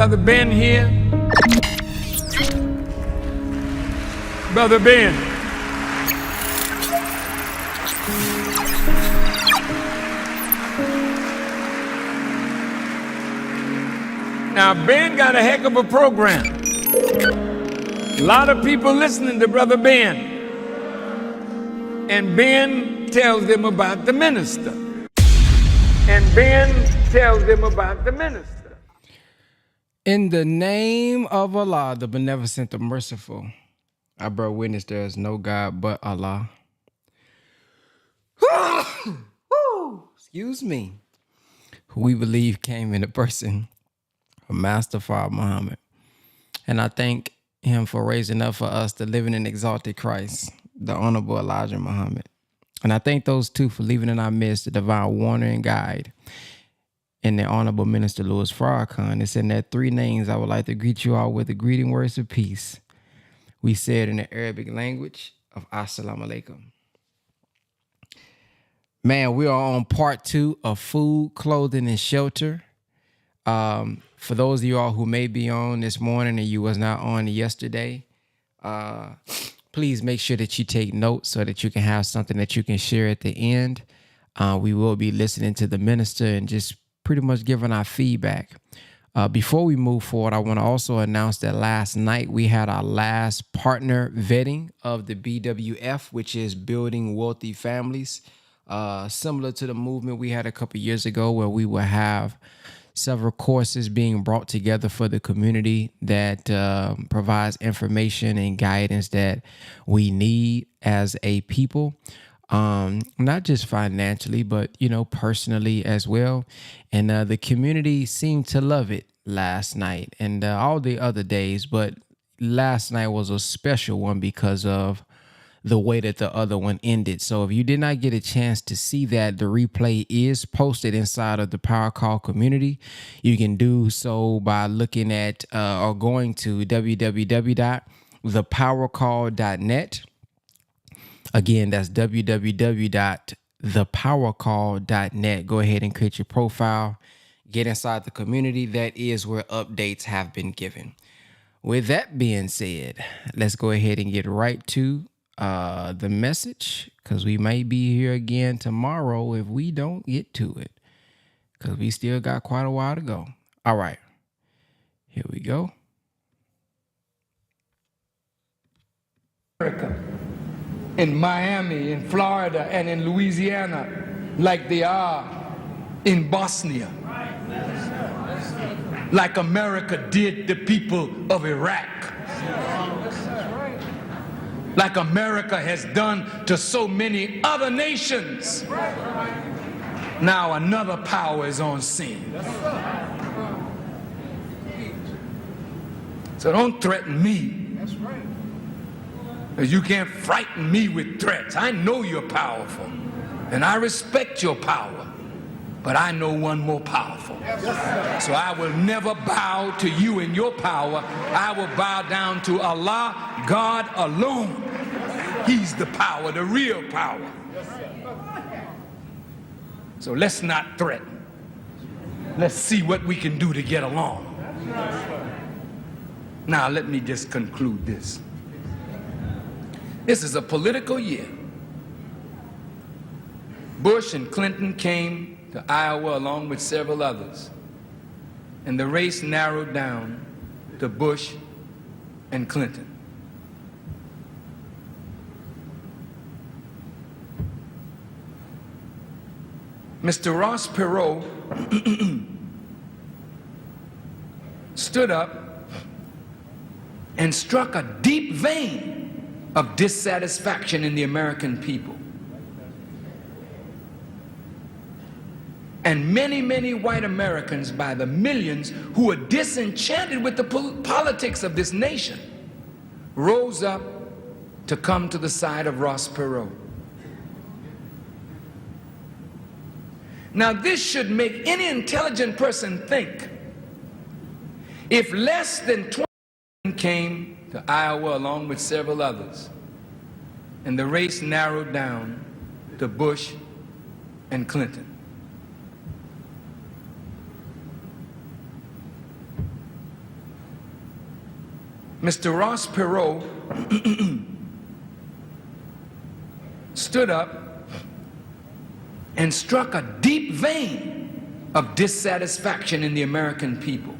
Brother Ben here? Brother Ben. Now, Ben got a heck of a program. A lot of people listening to Brother Ben. And Ben tells them about the minister. And Ben tells them about the minister. In the name of Allah, the beneficent, the merciful, I bear witness there is no God but Allah. Excuse me. Who we believe came in the person of Master Father Muhammad. And I thank him for raising up for us the living and exalted Christ, the Honorable Elijah Muhammad. And I thank those two for leaving in our midst the divine warner and guide and the Honorable Minister Louis Farrakhan. It's in that three names I would like to greet you all with the greeting words of peace. We say it in the Arabic language of Assalamu alaikum. Man, we are on part 2 of food, clothing, and shelter. For those of you all who may be on this morning and you was not on yesterday, please make sure that you take notes so that you can have something that you can share at the end. We will be listening to the minister and just pretty much giving our feedback. Before we move forward, I want to also announce that last night we had our last partner vetting of the BWF, which is Building Wealthy Families. Similar to the movement we had a couple years ago where we will have several courses being brought together for the community that provides information and guidance that we need as a people, not just financially, but, personally as well. And the community seemed to love it last night and all the other days, but last night was a special one because of the way that the other one ended. So if you did not get a chance to see that, the replay is posted inside of the Power Call community. You can do so by looking at or going to www.thepowercall.net. Again, that's www.thepowercall.net. Go ahead and create your profile. Get inside the community. That is where updates have been given. With that being said, let's go ahead and get right to the message, because we may be here again tomorrow if we don't get to it, because we still got quite a while to go. All right, here we go. America, in Miami, in Florida, and in Louisiana, like they are in Bosnia, like America did the people of Iraq, like America has done to so many other nations. Now another power is on scene. So don't threaten me. Because you can't frighten me with threats. I know you're powerful, and I respect your power, but I know one more powerful. So I will never bow to you and your power. I will bow down to Allah, God alone. He's the power, the real power. So let's not threaten. Let's see what we can do to get along. Now let me just conclude this. This is a political year. Bush and Clinton came to Iowa along with several others, and the race narrowed down to Bush and Clinton. Mr. Ross Perot stood up and struck a deep vein of dissatisfaction in the American people. And many, many white Americans, by the millions, who were disenchanted with the politics of this nation, rose up to come to the side of Ross Perot. Now, this should make any intelligent person think, if less than 20 came to Iowa along with several others, and the race narrowed down to Bush and Clinton. Mr. Ross Perot stood up and struck a deep vein of dissatisfaction in the American people.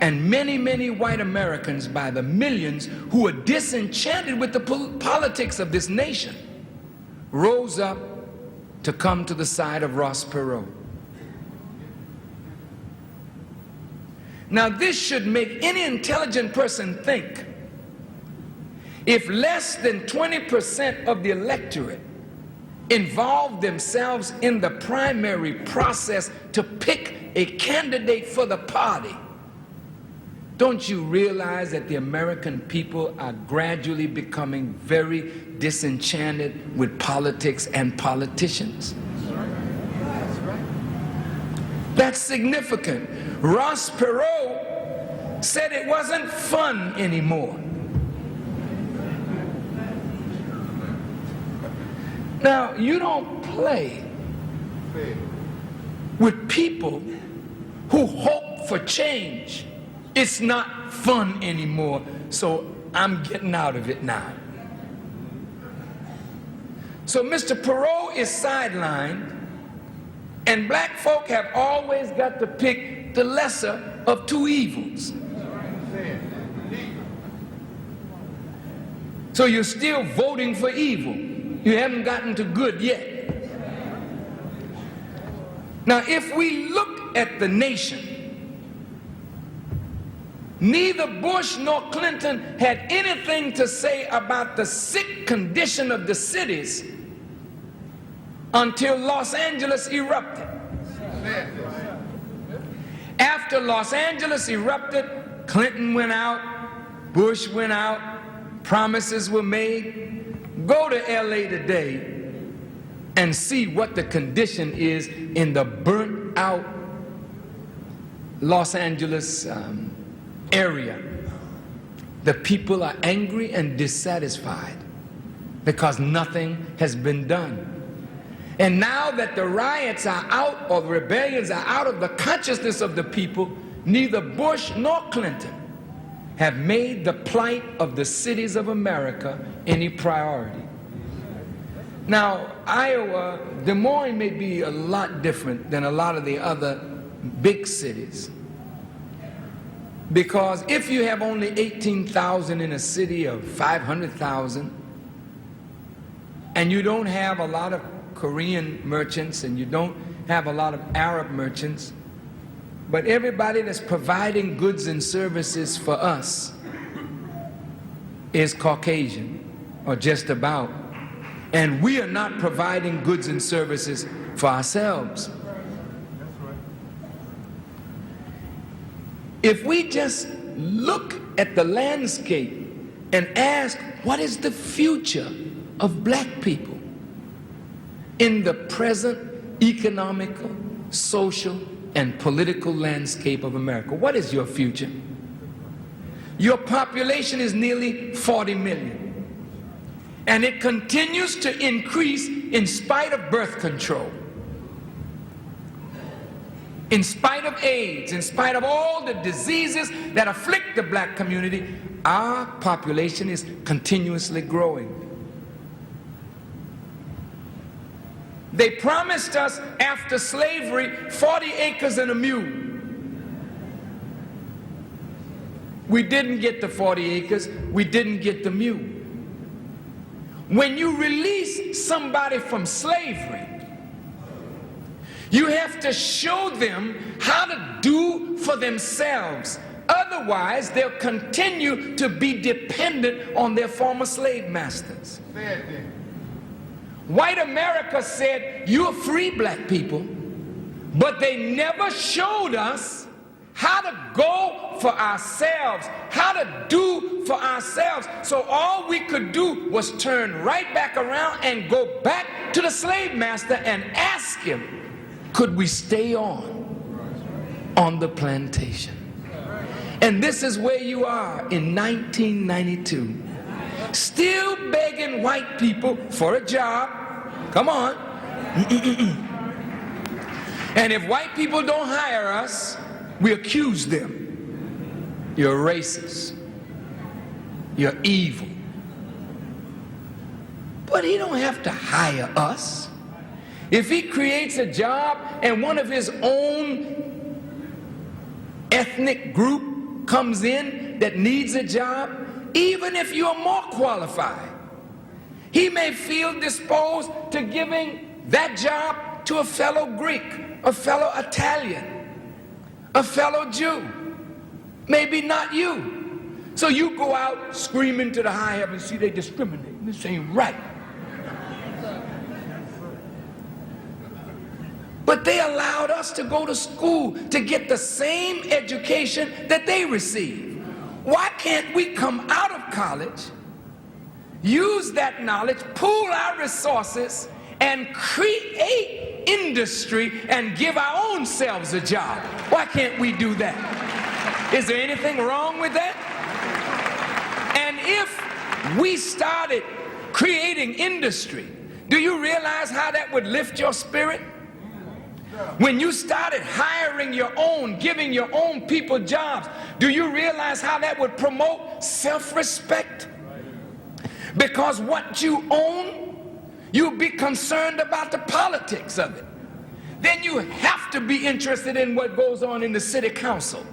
And many, many white Americans, by the millions, who were disenchanted with the politics of this nation, rose up to come to the side of Ross Perot. Now, this should make any intelligent person think, if less than 20% of the electorate involve themselves in the primary process to pick a candidate for the party, don't you realize that the American people are gradually becoming very disenchanted with politics and politicians? That's significant. Ross Perot said it wasn't fun anymore. Now, you don't play with people who hope for change. It's not fun anymore, so I'm getting out of it now. So Mr. Perot is sidelined, and black folk have always got to pick the lesser of two evils. So you're still voting for evil. You haven't gotten to good yet. Now, if we look at the nation, neither Bush nor Clinton had anything to say about the sick condition of the cities until Los Angeles erupted. After Los Angeles erupted, Clinton went out, Bush went out, promises were made. Go to LA today and see what the condition is in the burnt out Los Angeles area. The people are angry and dissatisfied because nothing has been done. And now that the riots are out, or the rebellions are out of the consciousness of the people, neither Bush nor Clinton have made the plight of the cities of America any priority. Now, Iowa, Des Moines may be a lot different than a lot of the other big cities. Because if you have only 18,000 in a city of 500,000, and you don't have a lot of Korean merchants, and you don't have a lot of Arab merchants, but everybody that's providing goods and services for us is Caucasian, or just about. And we are not providing goods and services for ourselves. If we just look at the landscape and ask, what is the future of black people in the present economical, social, and political landscape of America? What is your future? Your population is nearly 40 million. And it continues to increase in spite of birth control, in spite of AIDS, in spite of all the diseases that afflict the black community. Our population is continuously growing. They promised us after slavery 40 acres and a mule. We didn't get the 40 acres, we didn't get the mule. When you release somebody from slavery, you have to show them how to do for themselves. Otherwise, they'll continue to be dependent on their former slave masters. White America said, you're free, black people, but they never showed us how to go for ourselves, how to do for ourselves. So all we could do was turn right back around and go back to the slave master and ask him, could we stay on the plantation? And this is where you are in 1992, still begging white people for a job. Come on. And if white people don't hire us, We accuse them. You're racist. You're evil. But he don't have to hire us. If he creates a job and one of his own ethnic group comes in that needs a job, even if you're more qualified, he may feel disposed to giving that job to a fellow Greek, a fellow Italian, a fellow Jew, maybe not you. So you go out screaming to the high heavens, see, they discriminate. This ain't right. But they allowed us to go to school to get the same education that they received. Why can't we come out of college, use that knowledge, pool our resources, and create industry and give our own selves a job? Why can't we do that? Is there anything wrong with that? And if we started creating industry, do you realize how that would lift your spirit? When you started hiring your own, giving your own people jobs, do you realize how that would promote self-respect? Because what you own, you'll be concerned about the politics of it. Then you have to be interested in what goes on in the city council.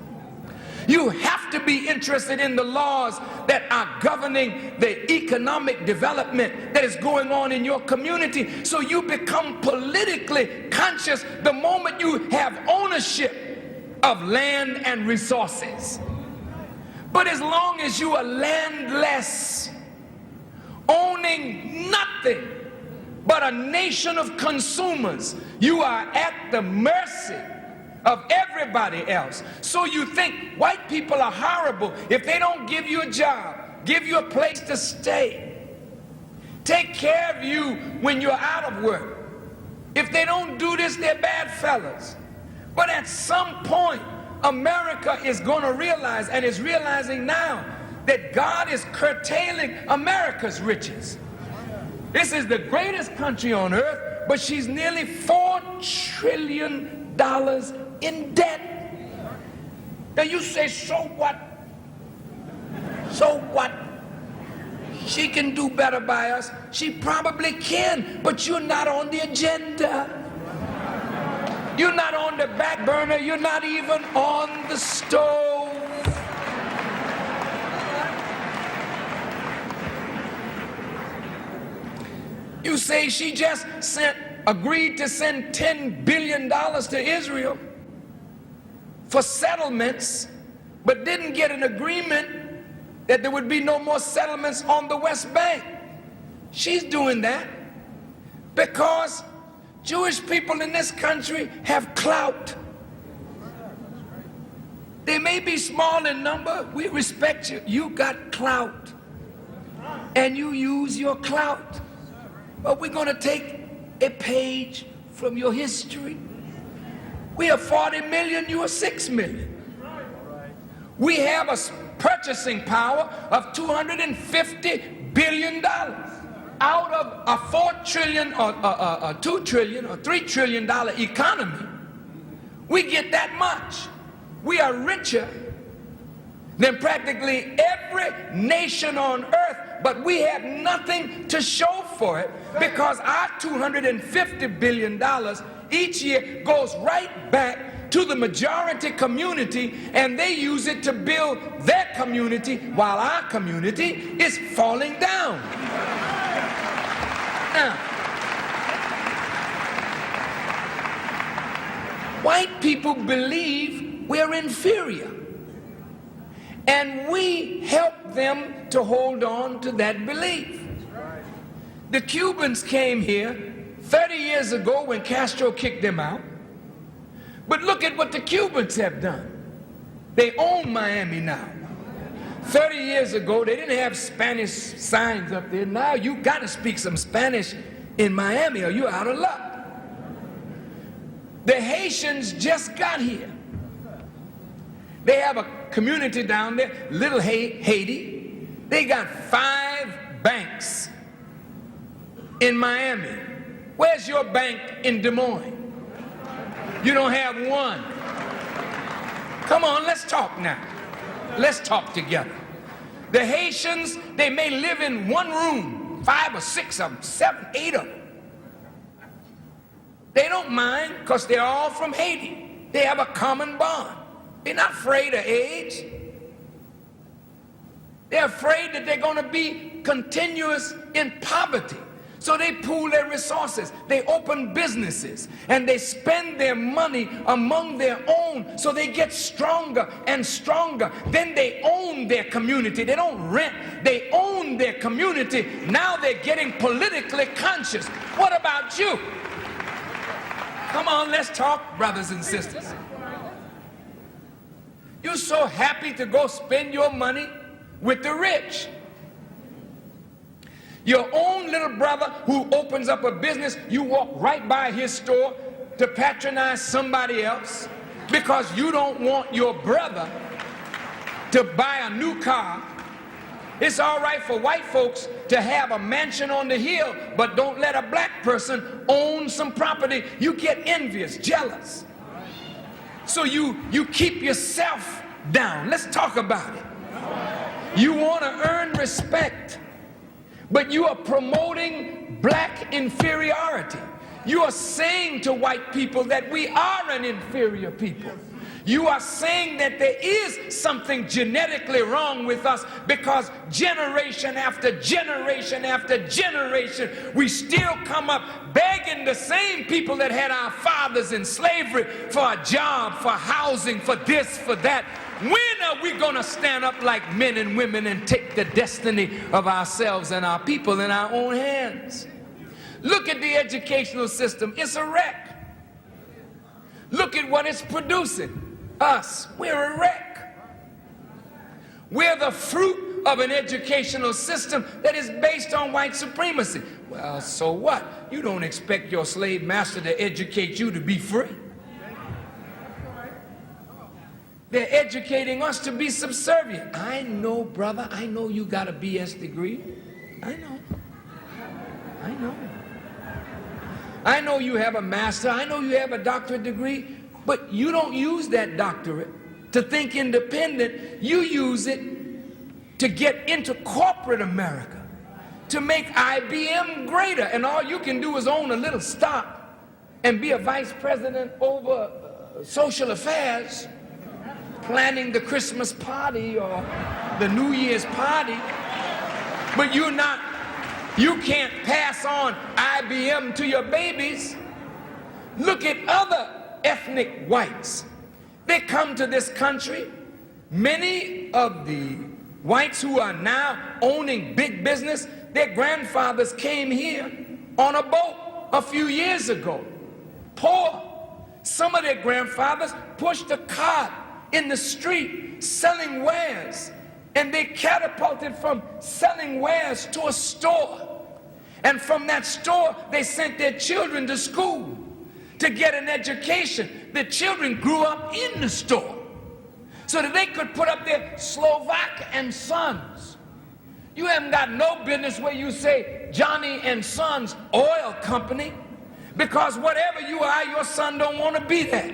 You have to be interested in the laws that are governing the economic development that is going on in your community. So you become politically conscious the moment you have ownership of land and resources. But as long as you are landless, owning nothing but a nation of consumers, you are at the mercy of everybody else. So you think white people are horrible if they don't give you a job, give you a place to stay, take care of you when you're out of work. If they don't do this, they're bad fellas. But at some point, America is going to realize, and is realizing now, that God is curtailing America's riches. This is the greatest country on earth, but she's nearly $4 trillion in debt. Now you say, so what? So what? She can do better by us. She probably can, but you're not on the agenda. You're not on the back burner. You're not even on the stove. You say she just agreed to send $10 billion to Israel for settlements, but didn't get an agreement that there would be no more settlements on the West Bank. She's doing that because Jewish people in this country have clout. They may be small in number. We respect you. You got clout, and you use your clout. But we're going to take a page from your history. We are 40 million, you are 6 million. We have a purchasing power of $250 billion out of a $4 trillion or $2 trillion or $3 trillion economy. We get that much. We are richer than practically every nation on earth, but we have nothing to show for it because our $250 billion each year goes right back to the majority community, and they use it to build their community while our community is falling down. Now, white people believe we're inferior, and we help them to hold on to that belief. The Cubans came here 30 years ago when Castro kicked them out. But look at what the Cubans have done. They own Miami now. 30 years ago, they didn't have Spanish signs up there. Now you got to speak some Spanish in Miami or you're out of luck. The Haitians just got here. They have a community down there, Little Haiti. They got 5 banks in Miami. Where's your bank in Des Moines? You don't have one. Come on, let's talk now. Let's talk together. The Haitians, they may live in one room, 5 or 6 of them, 7, 8 of them. They don't mind because they're all from Haiti. They have a common bond. They're not afraid of AIDS. They're afraid that they're going to be continuous in poverty. So they pool their resources, they open businesses, and they spend their money among their own so they get stronger and stronger. Then they own their community. They don't rent, they own their community. Now they're getting politically conscious. What about you? Come on, let's talk, brothers and sisters. You're so happy to go spend your money with the rich. Your own little brother who opens up a business, you walk right by his store to patronize somebody else because you don't want your brother to buy a new car. It's all right for white folks to have a mansion on the hill, but don't let a black person own some property. You get envious, jealous. So you keep yourself down. Let's talk about it. You want to earn respect, but you are promoting black inferiority. You are saying to white people that we are an inferior people. You are saying that there is something genetically wrong with us because generation after generation after generation, we still come up begging the same people that had our fathers in slavery for a job, for housing, for this, for that. When are we going to stand up like men and women and take the destiny of ourselves and our people in our own hands? Look at the educational system. It's a wreck. Look at what it's producing. Us, we're a wreck. We're the fruit of an educational system that is based on white supremacy. Well, so what? You don't expect your slave master to educate you to be free. They're educating us to be subservient. I know, brother, I know you got a BS degree. I know. I know you have a master. I know you have a doctorate degree. But you don't use that doctorate to think independent. You use it to get into corporate America, to make IBM greater. And all you can do is own a little stock and be a vice president over social affairs, planning the Christmas party or the New Year's party. But you can't pass on IBM to your babies. Look at other ethnic whites. They come to this country. Many of the whites who are now owning big business, their grandfathers came here on a boat a few years ago. Poor. Some of their grandfathers pushed a cart in the street selling wares, and they catapulted from selling wares to a store. And from that store, they sent their children to school to get an education. The children grew up in the store so that they could put up their Slovak and Sons. You haven't got no business where you say Johnny and Sons Oil Company, because whatever you are, your son don't want to be that.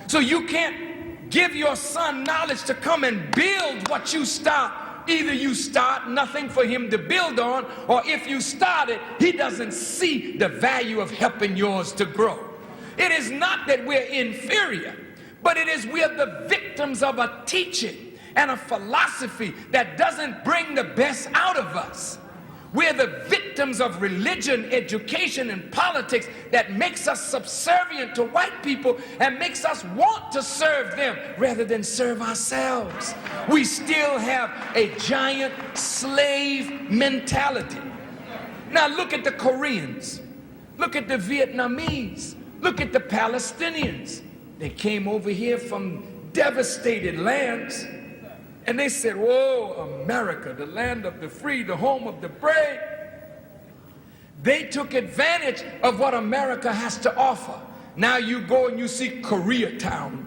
So you can't give your son knowledge to come and build what you start. Either you start nothing for him to build on, or if you start it, he doesn't see the value of helping yours to grow. It is not that we're inferior, but it is we're the victims of a teaching and a philosophy that doesn't bring the best out of us. We're the victims of religion, education, and politics that makes us subservient to white people and makes us want to serve them rather than serve ourselves. We still have a giant slave mentality. Now look at the Koreans. Look at the Vietnamese. Look at the Palestinians. They came over here from devastated lands. And they said, "Whoa, America, the land of the free, the home of the brave." They took advantage of what America has to offer. Now you go and you see Koreatown.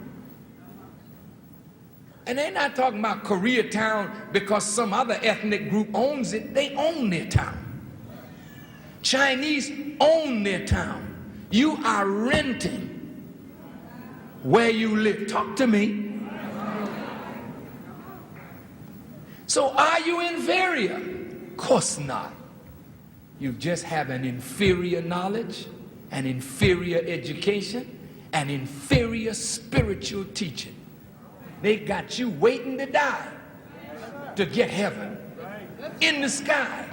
And they're not talking about Koreatown because some other ethnic group owns it. They own their town. Chinese own their town. You are renting where you live. Talk to me. So are you inferior? Of course not. You just have an inferior knowledge, an inferior education, an inferior spiritual teaching. They got you waiting to die to get heaven in the sky.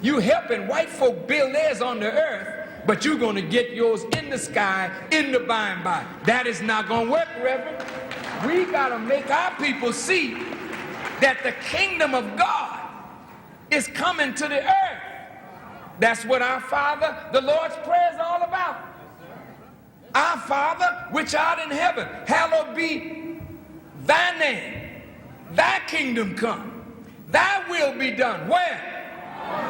You helping white folk build theirs on the earth, but you're going to get yours in the sky in the by and by. That is not going to work, Reverend. We got to make our people see that the kingdom of God is coming to the earth. That's what our Father, the Lord's Prayer, is all about. Our Father, which art in heaven, hallowed be thy name. Thy kingdom come. Thy will be done. Where?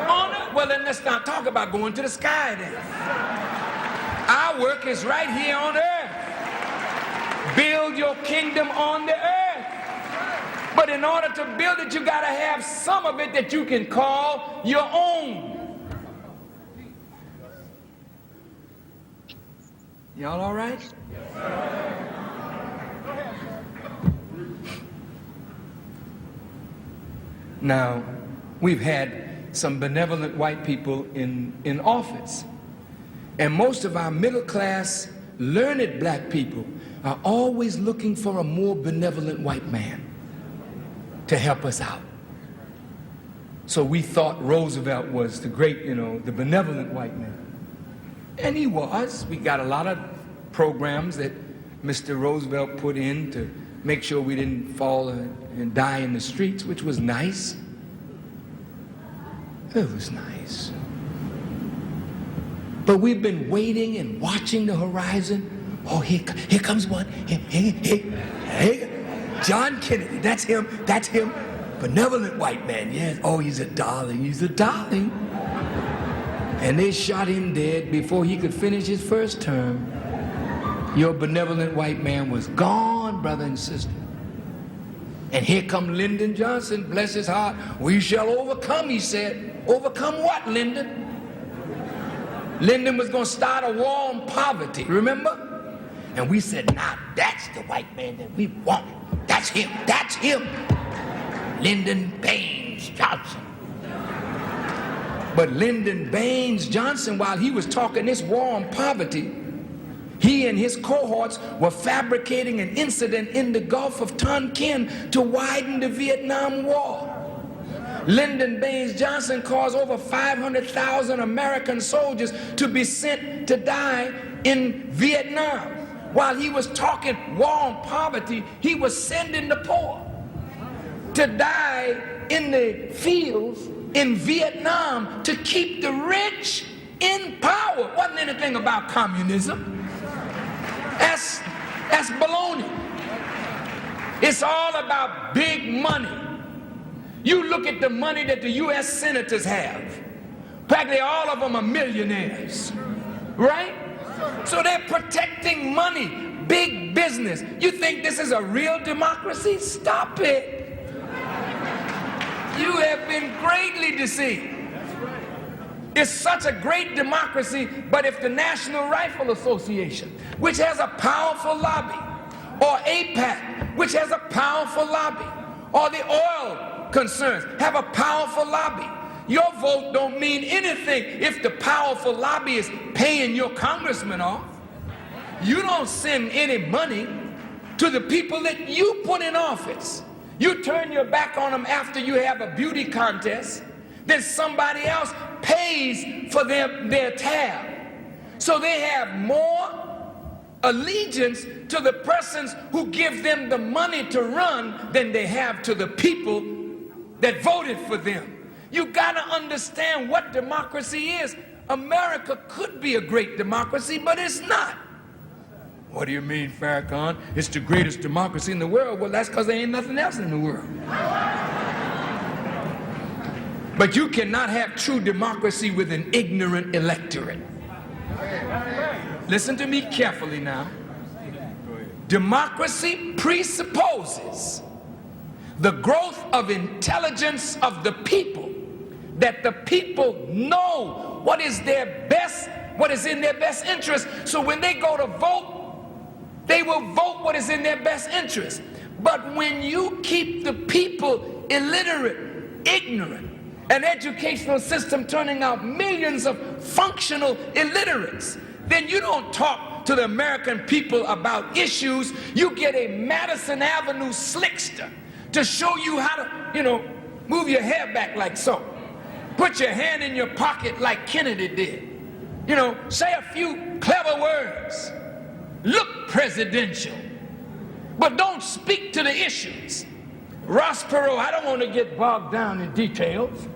On earth. Well, then let's not talk about going to the sky then. Our work is right here on earth. Build your kingdom on the earth. But in order to build it, you got to have some of it that you can call your own. Y'all all right? Now, we've had some benevolent white people in office. And most of our middle class, learned black people are always looking for a more benevolent white man to help us out. So we thought Roosevelt was the great, the benevolent white man. And he was. We got a lot of programs that Mr. Roosevelt put in to make sure we didn't fall and die in the streets, which was nice. It was nice. But we've been waiting and watching the horizon. Oh, here comes one. Here. John Kennedy, that's him. Benevolent white man, yes. Oh, he's a darling. And they shot him dead before he could finish his first term. Your benevolent white man was gone, brother and sister. And here come Lyndon Johnson, bless his heart. We shall overcome, he said. Overcome what, Lyndon? Lyndon was going to start a war on poverty, remember? And we said, now that's the white man that we want. That's him. Lyndon Baines Johnson. But Lyndon Baines Johnson, while he was talking this war on poverty, he and his cohorts were fabricating an incident in the Gulf of Tonkin to widen the Vietnam War. Lyndon Baines Johnson caused over 500,000 American soldiers to be sent to die in Vietnam. While he was talking war on poverty, he was sending the poor to die in the fields in Vietnam to keep the rich in power. Wasn't anything about communism. That's baloney. It's all about big money. You look at the money that the U.S. senators have. Practically all of them are millionaires, right? So they're protecting money, big business. You think this is a real democracy? Stop it. You have been greatly deceived. It's such a great democracy, but if the National Rifle Association, which has a powerful lobby, or AIPAC, which has a powerful lobby, or the oil concerns have a powerful lobby, your vote don't mean anything if the powerful lobby is paying your congressman off. You don't send any money to the people that you put in office. You turn your back on them after you have a beauty contest, then somebody else pays for their tab. So they have more allegiance to the persons who give them the money to run than they have to the people that voted for them. You gotta understand what democracy is. America could be a great democracy, but it's not. What do you mean, Farrakhan? It's the greatest democracy in the world. Well, that's because there ain't nothing else in the world. But you cannot have true democracy with an ignorant electorate. Listen to me carefully now. Democracy presupposes the growth of intelligence of the people, that the people know what is in their best interest. So when they go to vote, they will vote what is in their best interest. But when you keep the people illiterate, ignorant, an educational system turning out millions of functional illiterates, then you don't talk to the American people about issues. You get a Madison Avenue slickster to show you how to, move your hair back like so. Put your hand in your pocket like Kennedy did. Say a few clever words. Look presidential, but don't speak to the issues. Ross Perot, I don't want to get bogged down in details.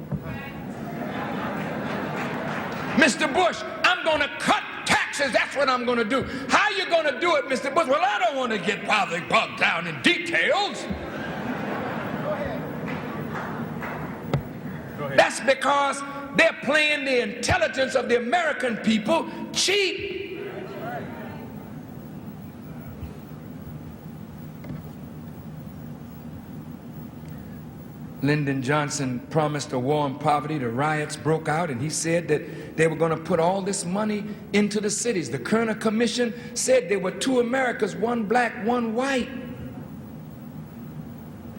Mr. Bush, I'm going to cut taxes. That's what I'm going to do. How you going to do it, Mr. Bush? Well, I don't want to get bogged down in details. Go ahead. That's because they're playing the intelligence of the American people cheap. Lyndon Johnson promised a war on poverty. The riots broke out, and he said that they were going to put all this money into the cities. The Kerner Commission said there were two Americas, one black, one white,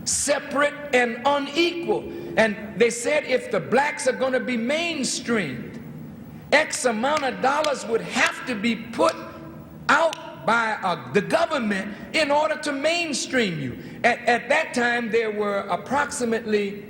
separate and unequal. And they said if the blacks are going to be mainstreamed, X amount of dollars would have to be put out by the government in order to mainstream you. At that time, there were approximately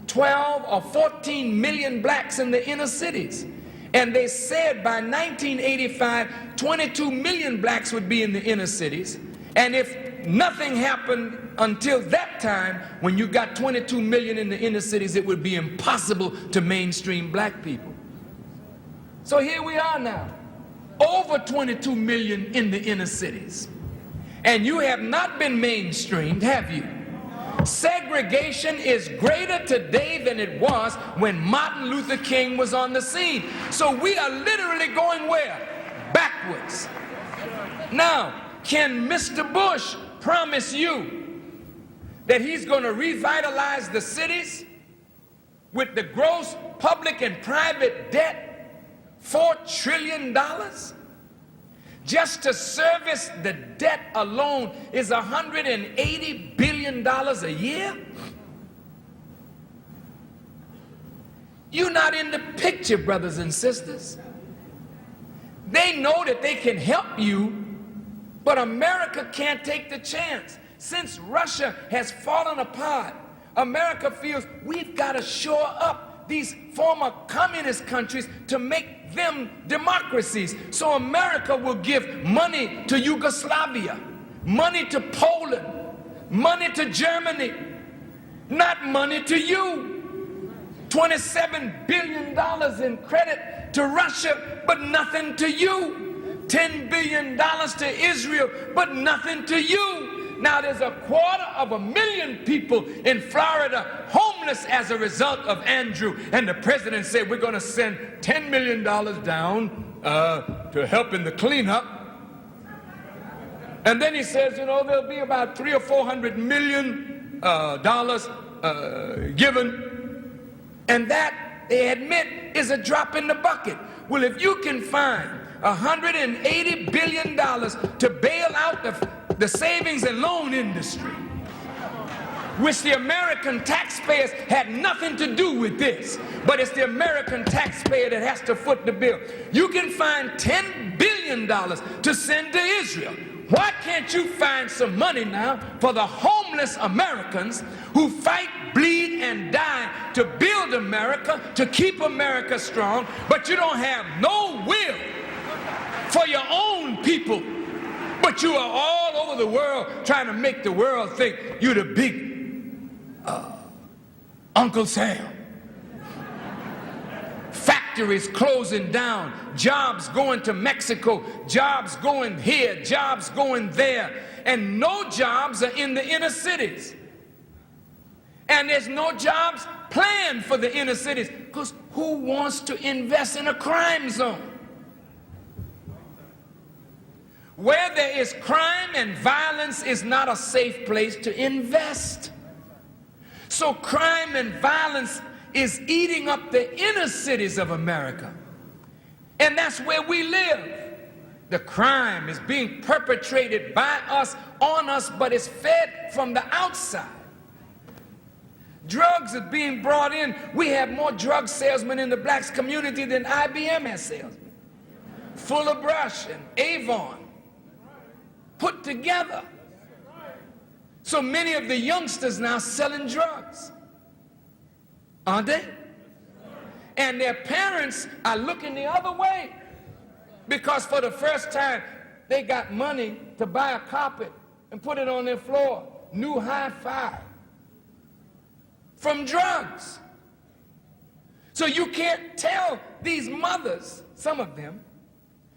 12 or 14 million blacks in the inner cities. And they said by 1985, 22 million blacks would be in the inner cities. And if nothing happened until that time, when you got 22 million in the inner cities, it would be impossible to mainstream black people. So here we are now. Over 22 million in the inner cities. And you have not been mainstreamed, have you? Segregation is greater today than it was when Martin Luther King was on the scene. So we are literally going where? Backwards. Now, can Mr. Bush promise you that he's going to revitalize the cities with the gross public and private debt $4 trillion? Just to service the debt alone is $180 billion a year? You're not in the picture, brothers and sisters. They know that they can help you, but America can't take the chance. Since Russia has fallen apart, America feels we've got to shore up these former communist countries to make them democracies. So America will give money to Yugoslavia, money to Poland, money to Germany, not money to you. $27 billion in credit to Russia, but nothing to you. $10 billion to Israel, but nothing to you. Now there's 250,000 people in Florida homeless as a result of Andrew, and the president said we're going to send $10 million down to help in the cleanup. And then he says, there'll be about $300 or $400 million given, and that they admit is a drop in the bucket. Well, if you can find $180 billion to bail out the savings and loan industry, which the American taxpayers had nothing to do with this, but it's the American taxpayer that has to foot the bill. You can find $10 billion to send to Israel. Why can't you find some money now for the homeless Americans who fight, bleed, and die to build America, to keep America strong, but you don't have no will for your own people, but you are all over the world trying to make the world think you're the big Uncle Sam. Factories closing down, jobs going to Mexico, jobs going here, jobs going there, and no jobs are in the inner cities. And there's no jobs planned for the inner cities, because who wants to invest in a crime zone? Where there is crime and violence is not a safe place to invest. So crime and violence is eating up the inner cities of America. And that's where we live. The crime is being perpetrated by us, on us, but it's fed from the outside. Drugs are being brought in. We have more drug salesmen in the blacks community than IBM has salesmen. Fuller Brush and Avon put together. So many of the youngsters now selling drugs, aren't they? And their parents are looking the other way because for the first time they got money to buy a carpet and put it on their floor. New hi-fi from drugs. So you can't tell these mothers, some of them,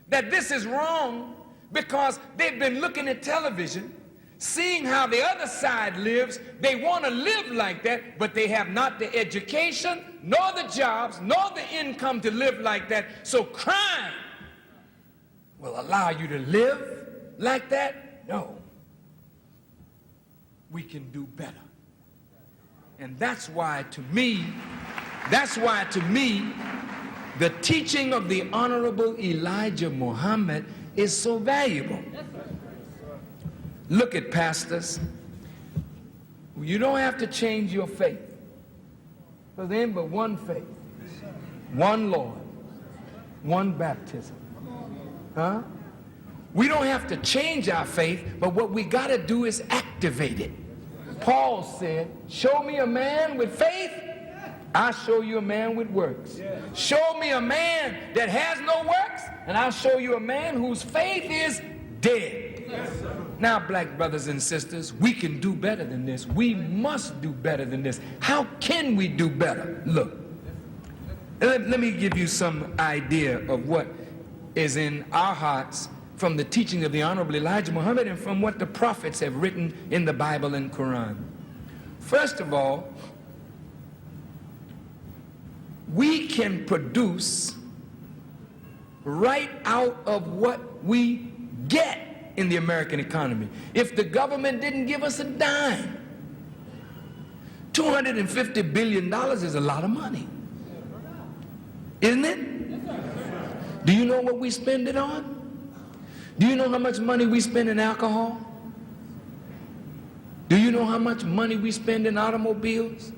that this is wrong because they've been looking at television, seeing how the other side lives. They want to live like that, but they have not the education, nor the jobs, nor the income to live like that. So crime will allow you to live like that? No. We can do better. And that's why to me, the teaching of the Honorable Elijah Muhammad is so valuable. Look at pastors. You don't have to change your faith. Because there ain't but one faith, one Lord, one baptism. Huh? We don't have to change our faith, but what we got to do is activate it. Paul said, show me a man with faith, I'll show you a man with works. Show me a man that has no works, and I'll show you a man whose faith is dead. Now, black brothers and sisters, we can do better than this. We must do better than this. How can we do better? Look, let me give you some idea of what is in our hearts from the teaching of the Honorable Elijah Muhammad and from what the prophets have written in the Bible and Quran. First of all, we can produce right out of what we get in the American economy. If the government didn't give us a dime, $250 billion is a lot of money, isn't it? Do you know what we spend it on? Do you know how much money we spend in alcohol? Do you know how much money we spend in automobiles?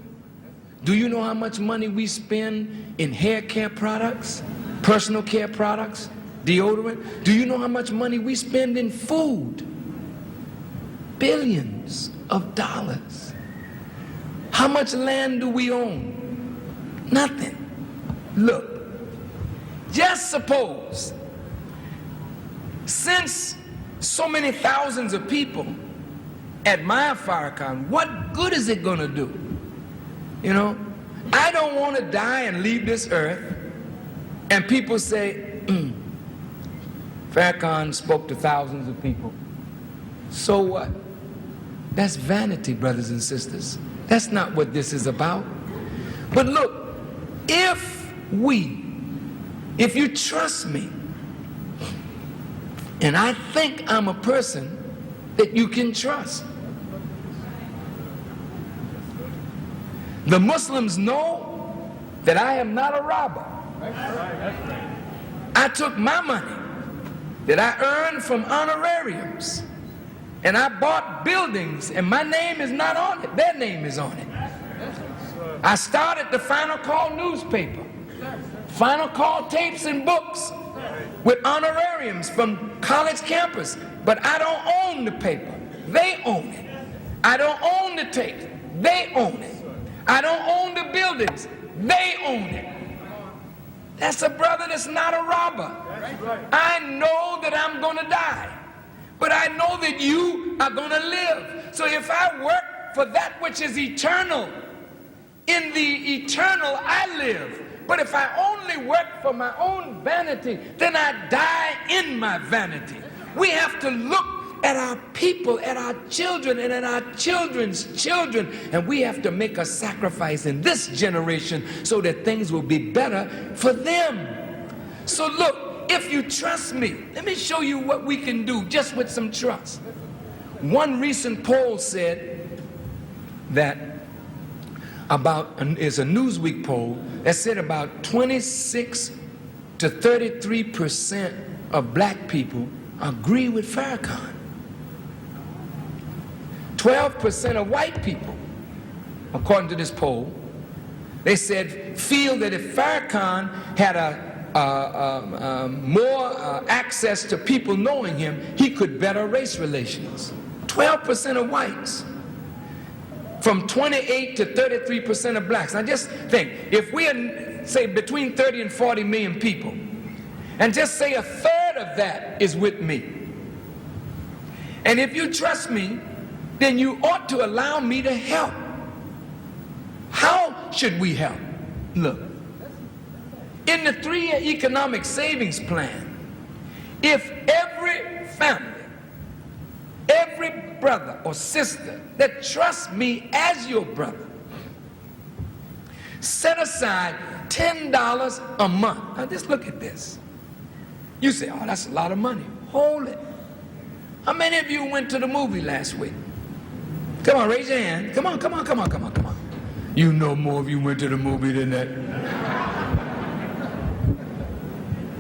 Do you know how much money we spend in hair care products, personal care products, deodorant? Do you know how much money we spend in food? Billions of dollars. How much land do we own? Nothing. Look, just suppose, since so many thousands of people admire Farrakhan, what good is it going to do? You know, I don't want to die and leave this earth and people say, Farrakhan spoke to thousands of people. So what? That's vanity, brothers and sisters. That's not what this is about. But look, if you trust me, and I think I'm a person that you can trust. The Muslims know that I am not a robber. I took my money that I earned from honorariums and I bought buildings and my name is not on it. Their name is on it. I started the Final Call newspaper, Final Call tapes and books with honorariums from college campus, but I don't own the paper. They own it. I don't own the tapes. They own it. I don't own the buildings. They own it. That's a brother that's not a robber. I know that I'm going to die, but I know that you are going to live. So if I work for that which is eternal, in the eternal I live. But if I only work for my own vanity, then I die in my vanity. We have to look at our people, at our children, and at our children's children, and we have to make a sacrifice in this generation so that things will be better for them. So look, if you trust me, let me show you what we can do just with some trust. One recent poll said that it's a Newsweek poll that said about 26 to 33% of black people agree with Farrakhan. 12% of white people according to this poll. They said, feel that if Farrakhan had more access to people knowing him, he could better race relations. 12% of whites, from 28 to 33% of blacks. Now just think, if we are, say, between 30 and 40 million people, and just say a third of that is with me, and if you trust me, then you ought to allow me to help. How should we help? Look, in the 3-year economic savings plan, if every family, every brother or sister that trusts me as your brother, set aside $10 a month. Now just look at this. You say, oh, that's a lot of money. Hold it. How many of you went to the movie last week? Come on, raise your hand. Come on, come on, come on, come on, come on. You know more of you went to the movie than that.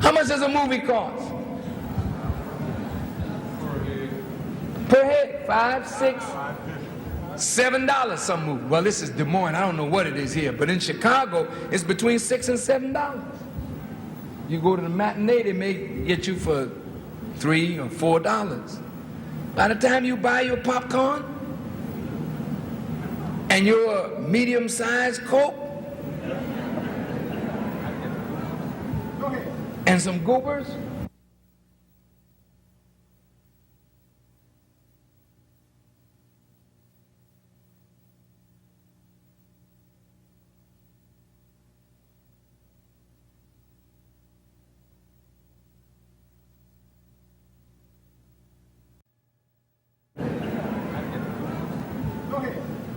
How much does a movie cost? Per head, $5, $6, $7 some movie. Well, this is Des Moines. I don't know what it is here, but in Chicago, it's between $6 and $7. You go to the matinee, they may get you for $3 or $4. By the time you buy your popcorn and your medium-sized Coke and some goobers,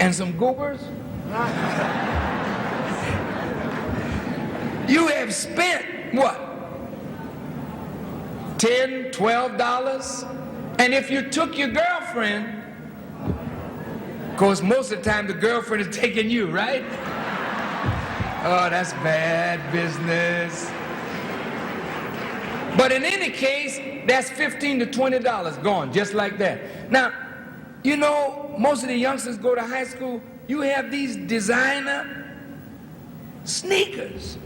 and some goobers, you have spent what? $10, $12? And if you took your girlfriend, of course most of the time the girlfriend is taking you, right? Oh, that's bad business. But in any case, that's $15 to $20 gone, just like that. Now, you know, most of the youngsters go to high school, you have these designer sneakers.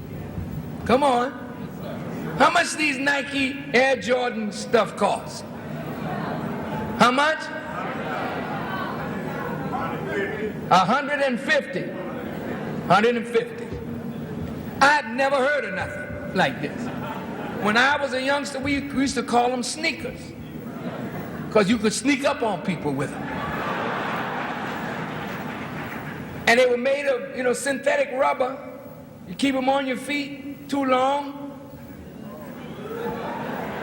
Come on. How much these Nike Air Jordan stuff cost? How much? 150. 150. I'd never heard of nothing like this. When I was a youngster, we used to call them sneakers, because you could sneak up on people with them. And they were made of, you know, synthetic rubber. You keep them on your feet too long,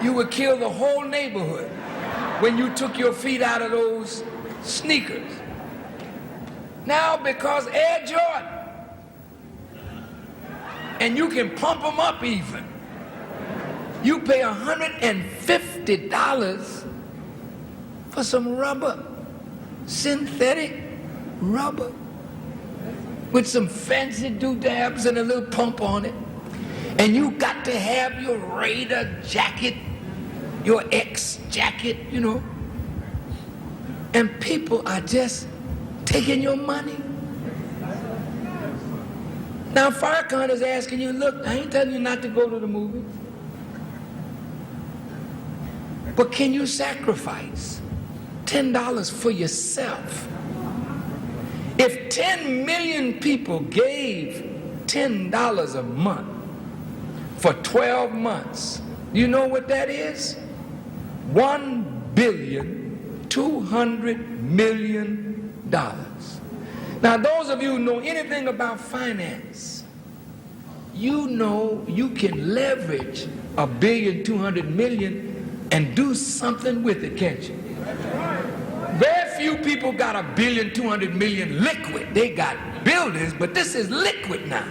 you would kill the whole neighborhood when you took your feet out of those sneakers. Now, because Air Jordan, and you can pump them up even, you pay $150 for some rubber, synthetic rubber, with some fancy doodads and a little pump on it. And you got to have your Raider jacket, your X jacket, you know. And people are just taking your money. Now Farrakhan is asking you, look, I ain't telling you not to go to the movies, but can you sacrifice $10 for yourself? If 10 million people gave $10 a month for 12 months, you know what that is? $1,200,000,000. Now, those of you who know anything about finance, you know you can leverage $1,200,000,000 and do something with it, can't you? Very few people got $1,200,000,000 liquid. They got buildings, but this is liquid now.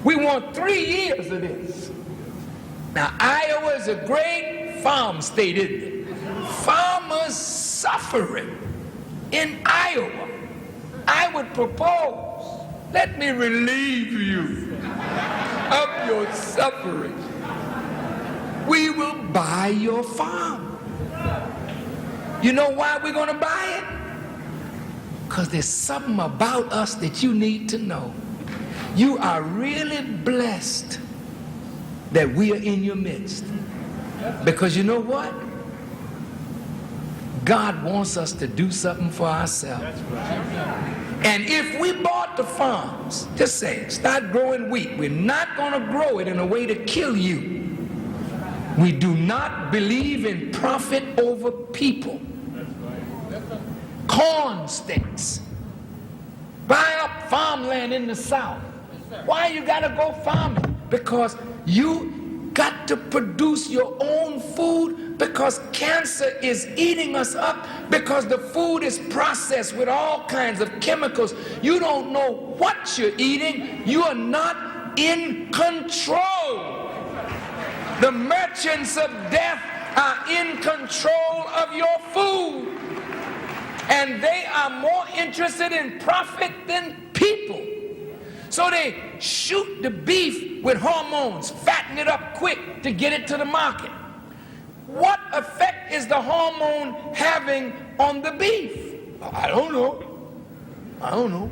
We want 3 years of this. Now, Iowa is a great farm state, isn't it? Farmers suffering in Iowa. I would propose, let me relieve you of your suffering. We will buy your farm. You know why we're going to buy it? Because there's something about us that you need to know. You are really blessed that we are in your midst. Because you know what? God wants us to do something for ourselves. And if we bought the farms, just say it, start growing wheat. We're not going to grow it in a way to kill you. We do not believe in profit over people. Corn sticks. Buy up farmland in the South. Why you got to go farming? Because you got to produce your own food, because cancer is eating us up, because the food is processed with all kinds of chemicals. You don't know what you're eating. You are not in control. The merchants of death are in control of your food. And they are more interested in profit than people. So they shoot the beef with hormones, fatten it up quick to get it to the market. What effect is the hormone having on the beef? I don't know.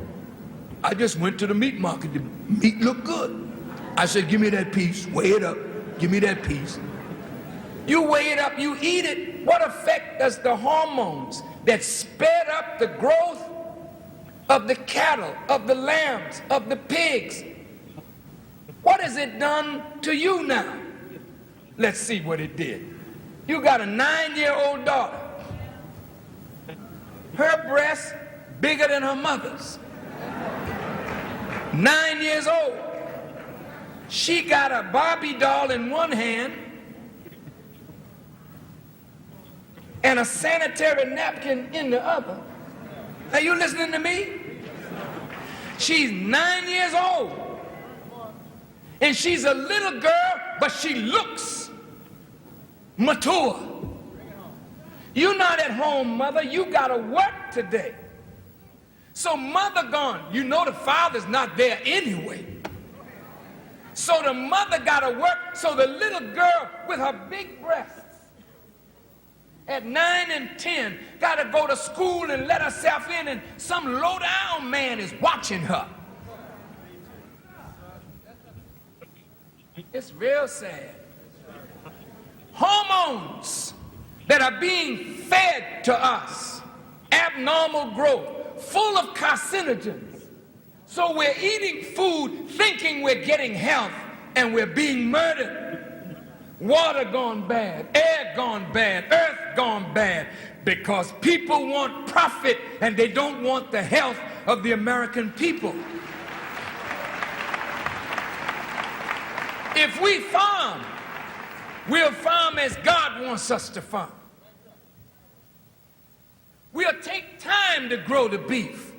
I just went to the meat market. The meat looked good. I said, give me that piece, weigh it up, give me that piece. You weigh it up, you eat it. What effect does the hormones that sped up the growth of the cattle, of the lambs, of the pigs, what has it done to you now? Let's see what it did. You got a 9-year-old daughter. Her breast bigger than her mother's. 9 years old. She got a Barbie doll in one hand and a sanitary napkin in the other. Are you listening to me? She's 9 years old. And she's a little girl, but she looks mature. You're not at home, mother. You got to work today. So mother gone. You know the father's not there anyway. So the mother got to work. So the little girl with her big breasts at 9 and 10 got to go to school and let herself in, and some low-down man is watching her. It's real sad. Hormones that are being fed to us, abnormal growth, full of carcinogens. So we're eating food thinking we're getting health, and we're being murdered. Water gone bad, air gone bad, earth gone bad, because people want profit and they don't want the health of the American people. If we farm, we'll farm as God wants us to farm. We'll take time to grow the beef,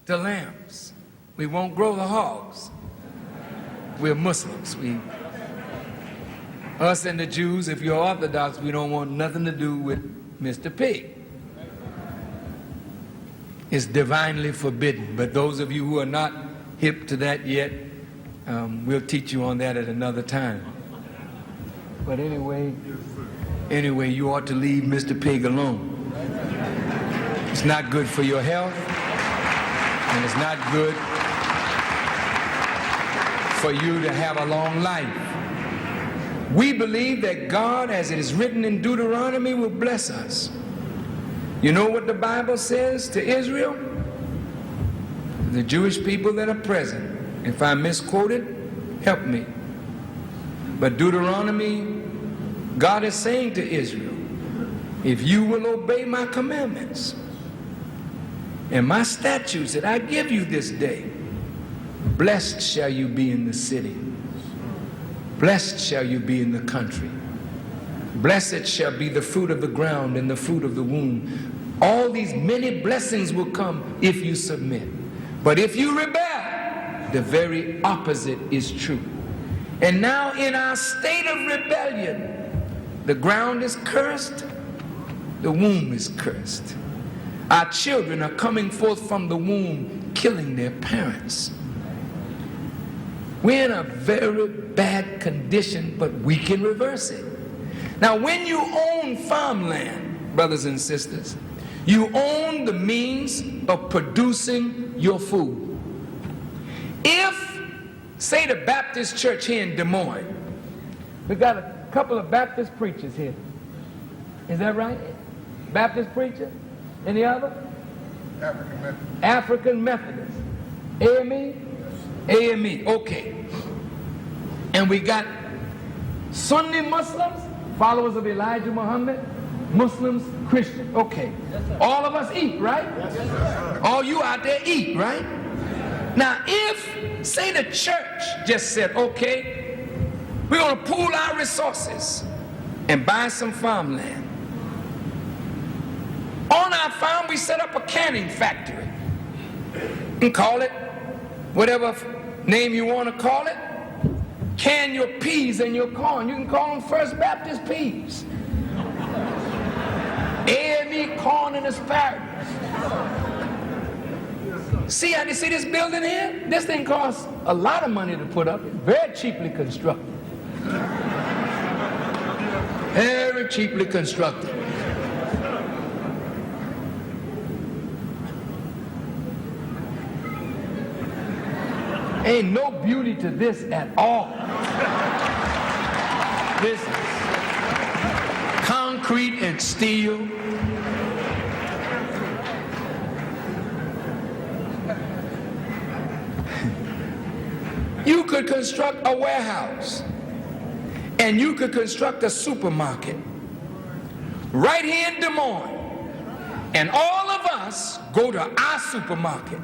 the lambs. We won't grow the hogs. We're Muslims. Us and the Jews, if you're Orthodox, we don't want nothing to do with Mr. Pig. It's divinely forbidden. But those of you who are not hip to that yet, we'll teach you on that at another time. But anyway, you ought to leave Mr. Pig alone. It's not good for your health, and it's not good for you to have a long life. We believe that God, as it is written in Deuteronomy, will bless us. You know what the Bible says to Israel? The Jewish people that are present. If I misquoted, help me. But Deuteronomy, God is saying to Israel, if you will obey my commandments and my statutes that I give you this day, blessed shall you be in the city. Blessed shall you be in the country. Blessed shall be the fruit of the ground and the fruit of the womb. All these many blessings will come if you submit. But if you rebel, the very opposite is true. And now in our state of rebellion, the ground is cursed, the womb is cursed. Our children are coming forth from the womb, killing their parents. We're in a very bad condition, but we can reverse it. Now, when you own farmland, brothers and sisters. You own the means of producing your food. If, say, the Baptist church here in Des Moines, we got a couple of Baptist preachers here. Is that right? Baptist preacher? Any other? African Methodist. African Methodist. AME? AME, okay. And we got Sunni Muslims, followers of Elijah Muhammad, Muslims, Christians. Okay. All of us eat, right? All you out there eat, right? Now, if, say, the church just said, okay, we're going to pool our resources and buy some farmland. On our farm, we set up a canning factory and call it whatever name you want to call it. Can your peas and your corn. You can call them First Baptist peas. AME corn and asparagus. See how you see this building here? This thing costs a lot of money to put up. It's very cheaply constructed. Very cheaply constructed. Ain't no beauty to this at all. This is concrete and steel. You could construct a warehouse and you could construct a supermarket right here in Des Moines, and all of us go to our supermarket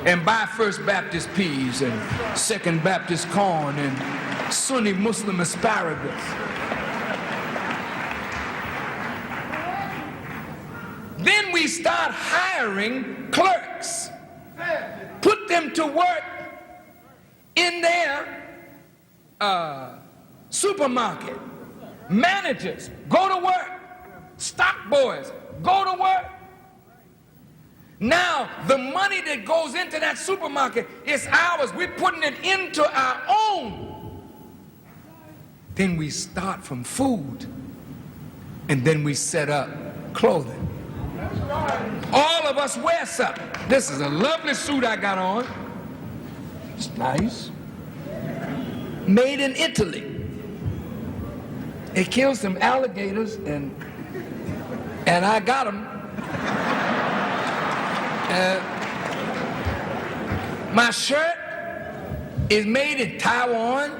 and buy First Baptist peas and Second Baptist corn and Sunni Muslim asparagus. Then we start hiring clerks, put them to work in their supermarket. Managers, go to work. Stock boys, go to work. Now, the money that goes into that supermarket is ours. We're putting it into our own. Then we start from food, and then we set up clothing. All of us wear something. This is a lovely suit I got on. It's nice. Made in Italy. It killed some alligators, and I got them. My shirt is made in Taiwan.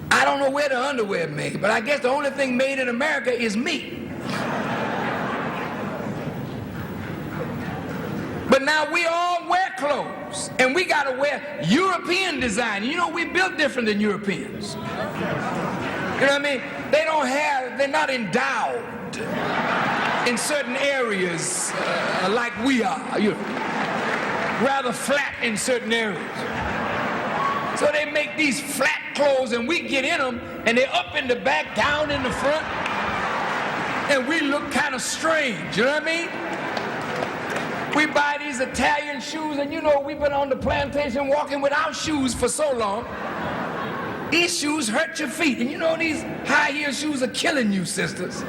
I don't know where the underwear is made, but I guess the only thing made in America is me. But now we all wear clothes, and we got to wear European design. You know, we built different than Europeans. You know what I mean? They're not endowed in certain areas like we are. You know, rather flat in certain areas. So they make these flat clothes, and we get in them, and they're up in the back, down in the front, and we look kind of strange. You know what I mean? We buy these Italian shoes, and you know, we've been on the plantation walking without shoes for so long. These shoes hurt your feet, and you know these high heel shoes are killing you, sisters.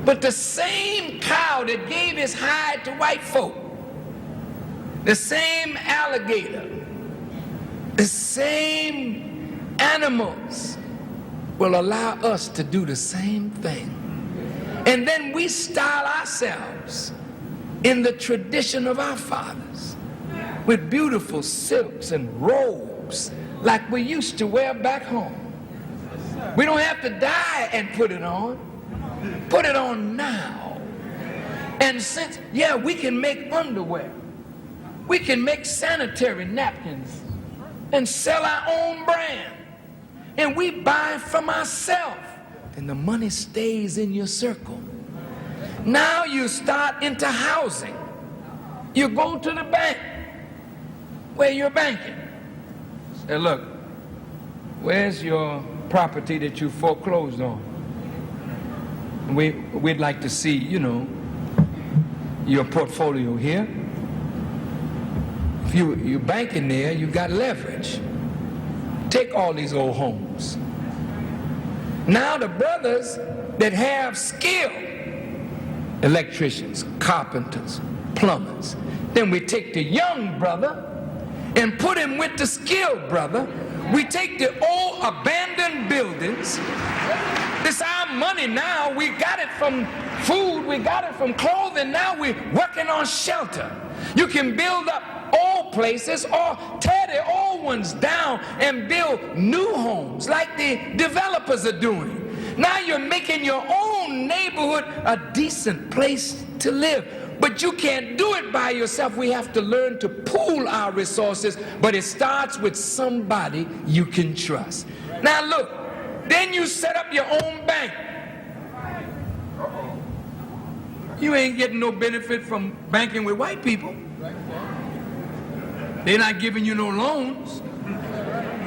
But the same cow that gave his hide to white folk, the same alligator, the same animals will allow us to do the same thing. And then we style ourselves in the tradition of our fathers with beautiful silks and robes like we used to wear back home. We don't have to dye and put it on. Put it on now. And since, yeah, we can make underwear. We can make sanitary napkins and sell our own brand. And we buy from ourselves. And the money stays in your circle. Now you start into housing. You go to the bank where you're banking. Say, look, where's your property that you foreclosed on? We'd like to see, you know, your portfolio here. If you're banking there, you got leverage. take all these old homes. Now the brothers that have skill, electricians, carpenters, plumbers, then we take the young brother and put him with the skilled brother. We take the old abandoned buildings. This our money now. We got it from food, we got it from clothing. Now we're working on shelter. You can build up old places or tear the old ones down and build new homes like the developers are doing. Now you're making your own neighborhood a decent place to live. But you can't do it by yourself. We have to learn to pool our resources, but it starts with somebody you can trust. Now look, then you set up your own bank. You ain't getting no benefit from banking with white people. They're not giving you no loans.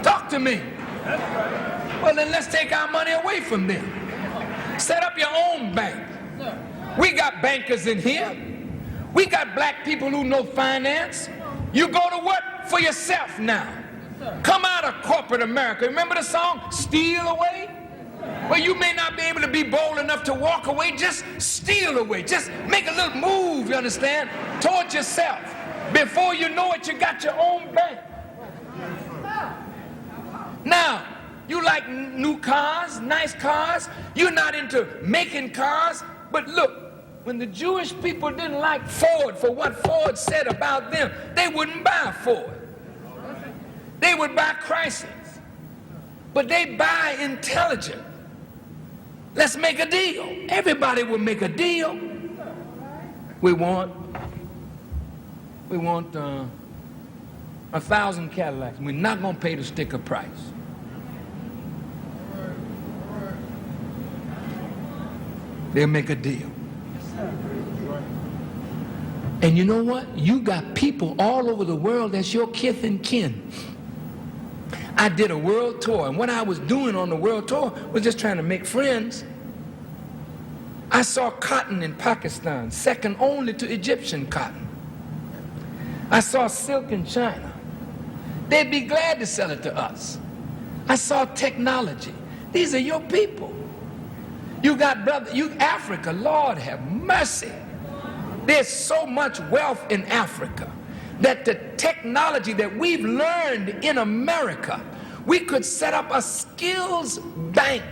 Talk to me. Well, then let's take our money away from them. Set up your own bank. We got bankers in here. We got black people who know finance. You go to work for yourself now. Come out of corporate America. Remember the song, Steal Away? Well, you may not be able to be bold enough to walk away. Just steal away. Just make a little move, you understand, toward yourself. Before you know it, you got your own bank. Now, you like new cars, nice cars. You're not into making cars. But look, when the Jewish people didn't like Ford for what Ford said about them, they wouldn't buy Ford. They would buy Chrysler. But they buy intelligent. Let's make a deal. Everybody will make a deal. We want 1,000 Cadillacs. We're not going to pay the sticker price. They'll make a deal. And you know what? You got people all over the world that's your kith and kin. I did a world tour, and what I was doing on the world tour was just trying to make friends. I saw cotton in Pakistan, second only to Egyptian cotton. I saw silk in China. They'd be glad to sell it to us. I saw technology. These are your people. You got Africa, Lord have mercy. There's so much wealth in Africa that the technology that we've learned in America, we could set up a skills bank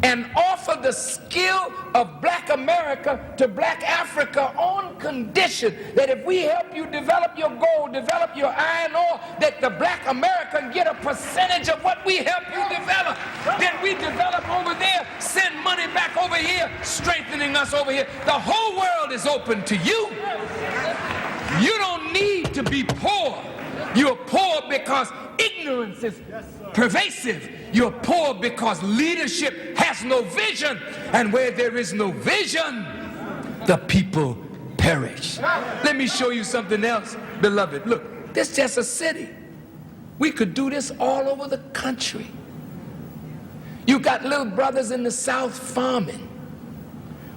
and offer the skill of black America to black Africa on condition that if we help you develop your gold, develop your iron ore, that the black American get a percentage of what we help you develop. Then we develop over there, send money back over here, strengthening us over here. The whole world is open to you. You don't need to be poor. You're poor because ignorance is pervasive. You're poor because leadership has no vision. And where there is no vision, the people perish. Let me show you something else, beloved. Look, this is just a city. We could do this all over the country. You got little brothers in the South farming,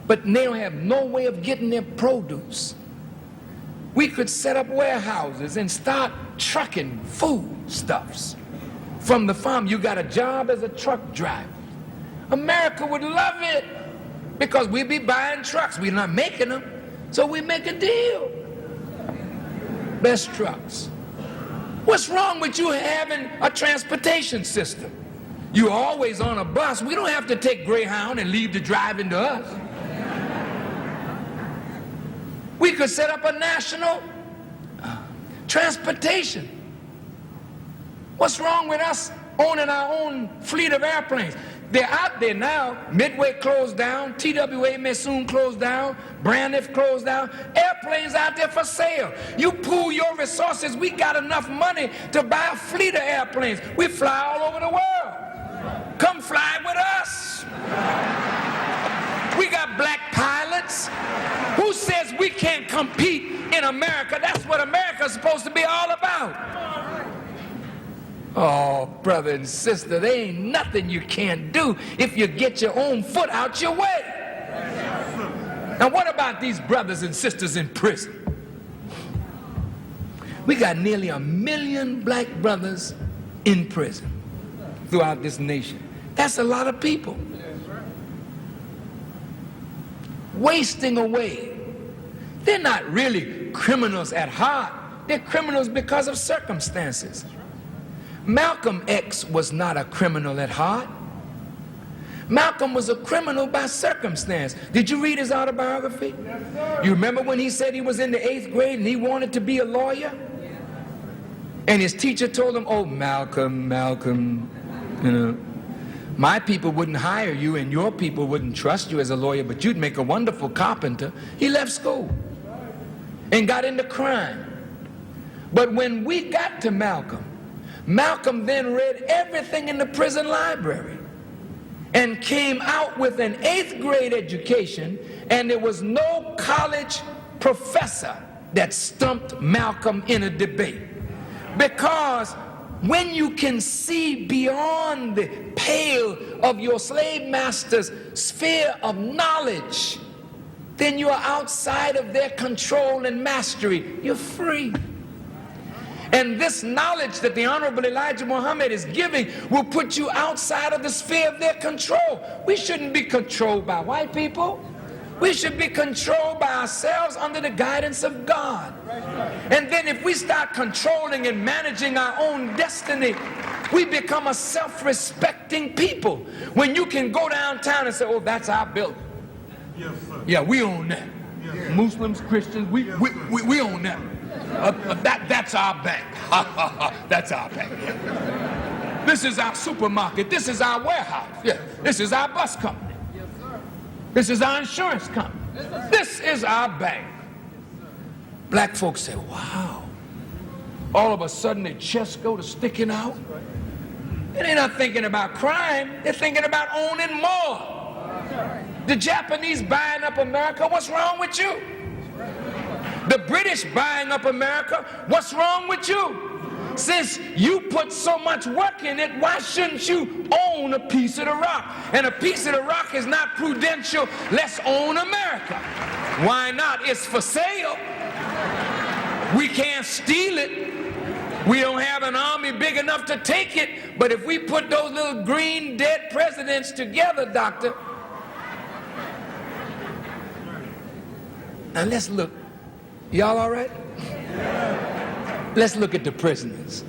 but they don't have no way of getting their produce. We could set up warehouses and start trucking foodstuffs from the farm. You got a job as a truck driver. America would love it because we'd be buying trucks. We're not making them, so we make a deal. Best trucks. What's wrong with you having a transportation system? You're always on a bus. We don't have to take Greyhound and leave the driving to us. We could set up a national transportation. What's wrong with us owning our own fleet of airplanes? They're out there now. Midway closed down. TWA may soon close down. Braniff closed down. Airplanes out there for sale. You pool your resources. We got enough money to buy a fleet of airplanes. We fly all over the world. Come fly with us. We got black pilots. Who says we can't compete in America? That's what America's supposed to be all about. Oh, brother and sister, there ain't nothing you can't do if you get your own foot out your way. Now, what about these brothers and sisters in prison? We got nearly 1 million black brothers in prison throughout this nation. That's a lot of people. Wasting away. They're not really criminals at heart. They're criminals because of circumstances. Malcolm X was not a criminal at heart. Malcolm was a criminal by circumstance. Did you read his autobiography? Yes, you remember when he said he was in the 8th grade and he wanted to be a lawyer? And his teacher told him, oh, Malcolm, you know, my people wouldn't hire you and your people wouldn't trust you as a lawyer, but you'd make a wonderful carpenter. He left school and got into crime. But when we got to Malcolm, Malcolm then read everything in the prison library and came out with an 8th grade education, and there was no college professor that stumped Malcolm in a debate. Because when you can see beyond the pale of your slave master's sphere of knowledge, then you are outside of their control and mastery. You're free. And this knowledge that the Honorable Elijah Muhammad is giving will put you outside of the sphere of their control. We shouldn't be controlled by white people. We should be controlled by ourselves under the guidance of God. And then if we start controlling and managing our own destiny, we become a self-respecting people. When you can go downtown and say, oh, that's our building. Yes, sir. Yeah, we own that. Yes. Muslims, Christians, we own that. That's our bank. That's our bank. This is our supermarket. This is our warehouse. Yeah. This is our bus company. Yes, sir. This is our insurance company. Yes, this is our bank. Black folks say, wow. All of a sudden their chests go to sticking out. And they're not thinking about crime. They're thinking about owning more. The Japanese buying up America, what's wrong with you? The British buying up America, what's wrong with you? Since you put so much work in it, why shouldn't you own a piece of the rock? And a piece of the rock is not prudential. Let's own America. Why not? It's for sale. We can't steal it. We don't have an army big enough to take it. But if we put those little green dead presidents together, doctor, now let's look. Y'all all right? Let's look at the prisoners.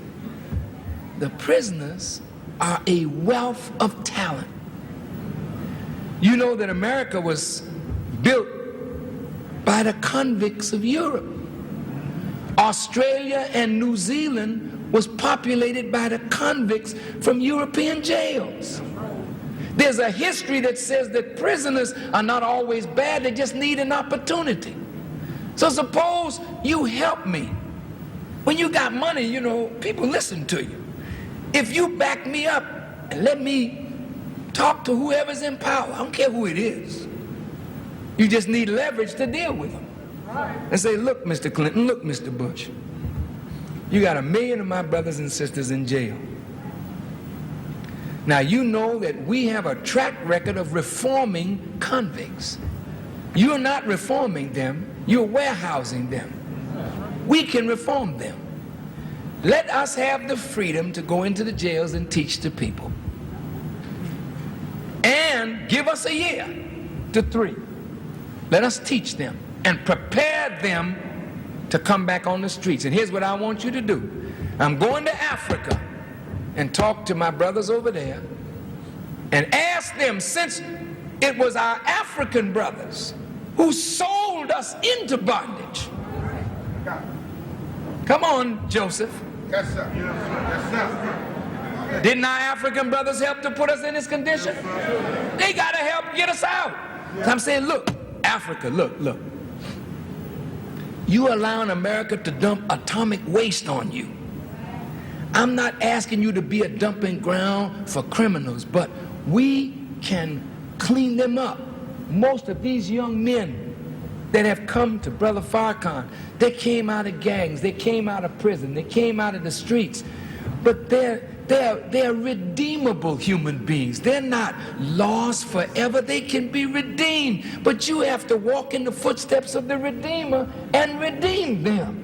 The prisoners are a wealth of talent. You know that America was built by the convicts of Europe. Australia and New Zealand was populated by the convicts from European jails. There's a history that says that prisoners are not always bad, they just need an opportunity. So suppose you help me. When you got money, you know, people listen to you. If you back me up and let me talk to whoever's in power, I don't care who it is. You just need leverage to deal with them. And say, look, Mr. Clinton, look, Mr. Bush, you got 1 million of my brothers and sisters in jail. Now, you know that we have a track record of reforming convicts. You're not reforming them, you're warehousing them. We can reform them. Let us have the freedom to go into the jails and teach the people. And give us a year to 3. Let us teach them and prepare them to come back on the streets. And here's what I want you to do. I'm going to Africa and talk to my brothers over there and ask them, since it was our African brothers who sold us into bondage. Come on, Joseph. Yes, sir. Yes, sir. Didn't our African brothers help to put us in this condition? They got to help get us out. So I'm saying, look, Africa, look. You allowing America to dump atomic waste on you. I'm not asking you to be a dumping ground for criminals, but we can clean them up. Most of these young men that have come to Brother Farrakhan, they came out of gangs, they came out of prison, they came out of the streets, but they're redeemable human beings. They're not lost forever. They can be redeemed, but you have to walk in the footsteps of the Redeemer and redeem them.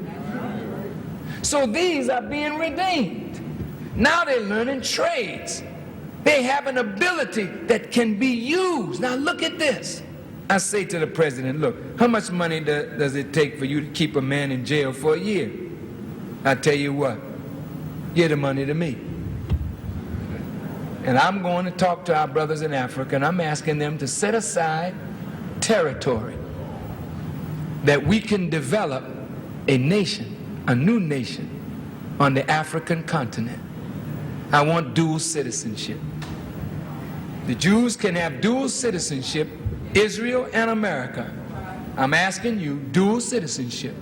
So these are being redeemed. Now they're learning trades. They have an ability that can be used. Now look at this. I say to the president, look, how much money does it take for you to keep a man in jail for a year? I tell you what, give the money to me. And I'm going to talk to our brothers in Africa, and I'm asking them to set aside territory that we can develop a nation, a new nation on the African continent. I want dual citizenship. The Jews can have dual citizenship, Israel and America. I'm asking you, dual citizenship.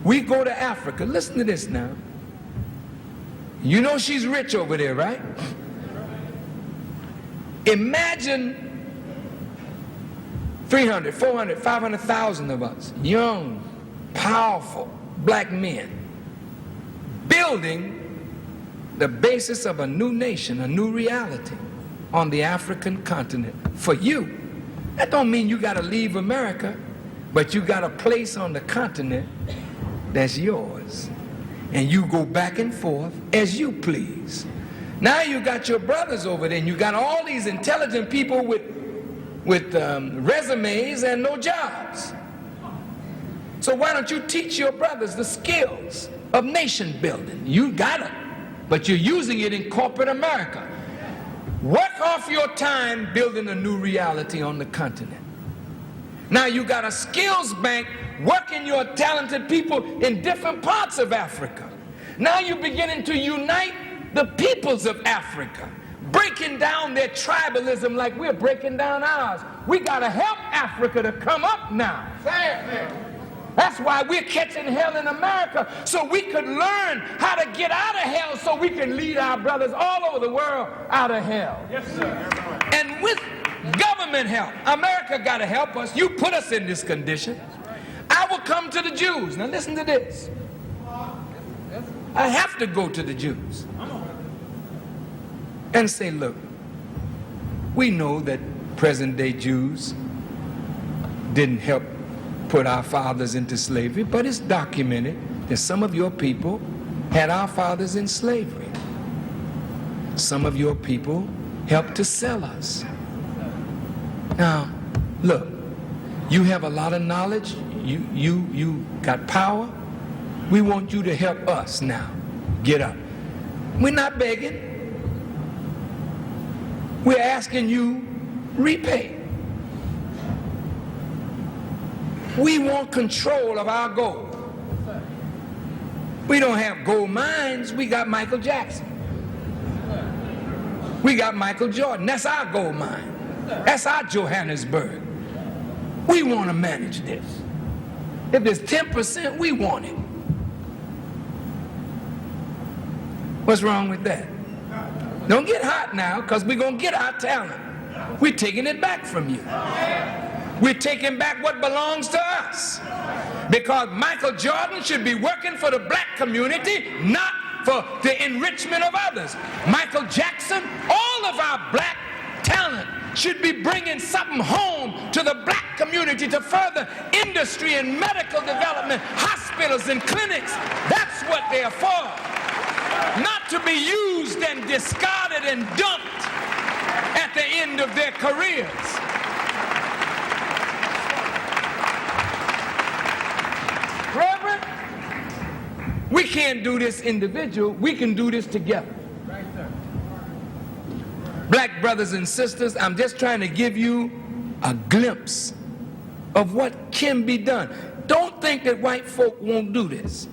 We go to Africa. Listen to this now. You know she's rich over there, right? Imagine 300, 400, 500,000 of us, young, powerful black men, building the basis of a new nation, a new reality on the African continent for you. That don't mean you got to leave America, but you got a place on the continent that's yours. And you go back and forth as you please. Now you got your brothers over there, and you got all these intelligent people with resumes and no jobs. So why don't you teach your brothers the skills of nation building? You got it, but you're using it in corporate America. Work off your time building a new reality on the continent. Now you got a skills bank working your talented people in different parts of Africa. Now you're beginning to unite the peoples of Africa, breaking down their tribalism like we're breaking down ours. We got to help Africa to come up now. That's why we're catching hell in America, so we could learn how to get out of hell so we can lead our brothers all over the world out of hell. Yes, sir. And with government help, America got to help us. You put us in this condition. I will come to the Jews. Now listen to this. I have to go to the Jews and say, look, we know that present-day Jews didn't help put our fathers into slavery, but it's documented that some of your people had our fathers in slavery. Some of your people helped to sell us. Now, look, you have a lot of knowledge, you got power. We want you to help us now. Get up. We're not begging. We're asking you, repay. We want control of our gold. We don't have gold mines. We got Michael Jackson. We got Michael Jordan. That's our gold mine. That's our Johannesburg. We want to manage this. If there's 10%, we want it. What's wrong with that? Don't get hot now, because we're going to get our talent. We're taking it back from you. We're taking back what belongs to us. Because Michael Jordan should be working for the black community, not for the enrichment of others. Michael Jackson, all of our black talent should be bringing something home to the black community to further industry and medical development, hospitals and clinics. That's what they're for. Not to be used and discarded and dumped at the end of their careers. Reverend, we can't do this individual, we can do this together. Right, sir. Black brothers and sisters, I'm just trying to give you a glimpse of what can be done. Don't think that white folk won't do this,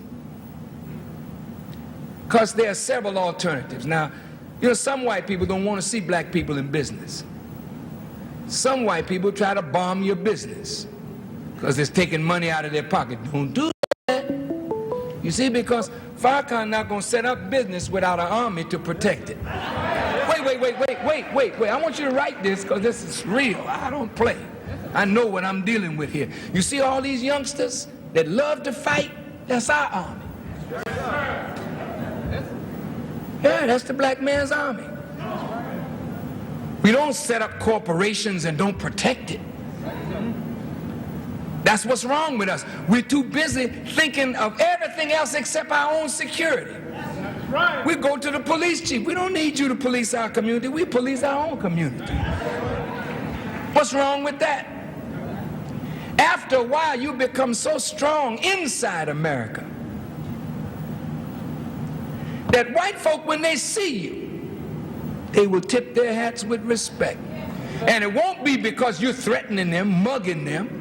because there are several alternatives. Now, you know, some white people don't want to see black people in business. Some white people try to bomb your business because it's taking money out of their pocket. Don't do that. You see, because Farrakhan not going to set up business without an army to protect it. Wait. I want you to write this, because this is real. I don't play. I know what I'm dealing with here. You see all these youngsters that love to fight? That's our army. Yeah, that's the black man's army. We don't set up corporations and don't protect it. That's what's wrong with us. We're too busy thinking of everything else except our own security. We go to the police chief. We don't need you to police our community. We police our own community. What's wrong with that? After a while, you become so strong inside America that white folk, when they see you, they will tip their hats with respect. And it won't be because you're threatening them, mugging them.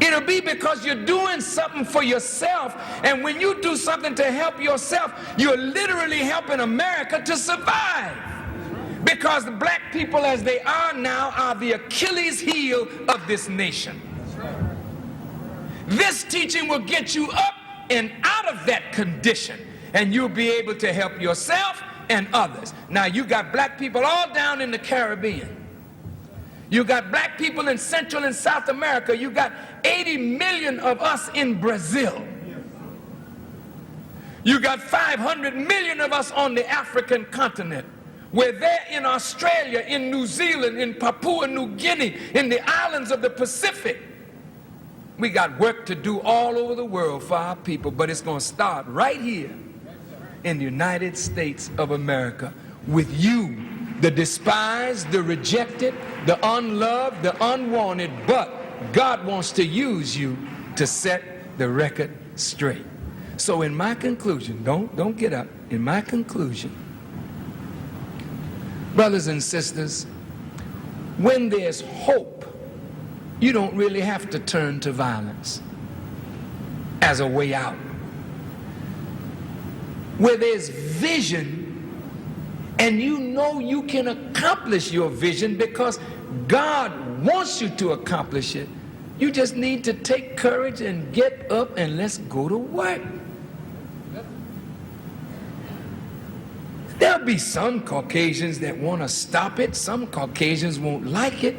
It'll be because you're doing something for yourself. And when you do something to help yourself, you're literally helping America to survive. Because the black people as they are now are the Achilles heel of this nation. This teaching will get you up and out of that condition, and you'll be able to help yourself and others. Now, you got black people all down in the Caribbean. You got black people in Central and South America. You got 80 million of us in Brazil. You got 500 million of us on the African continent. We're there in Australia, in New Zealand, in Papua New Guinea, in the islands of the Pacific. We got work to do all over the world for our people, but it's going to start right here in the United States of America with you, the despised, the rejected, the unloved, the unwanted, but God wants to use you to set the record straight. So in my conclusion, don't get up. In my conclusion, brothers and sisters, when there's hope, you don't really have to turn to violence as a way out. Where there's vision, and you know you can accomplish your vision because God wants you to accomplish it, you just need to take courage and get up and let's go to work. There'll be some Caucasians that want to stop it. Some Caucasians won't like it.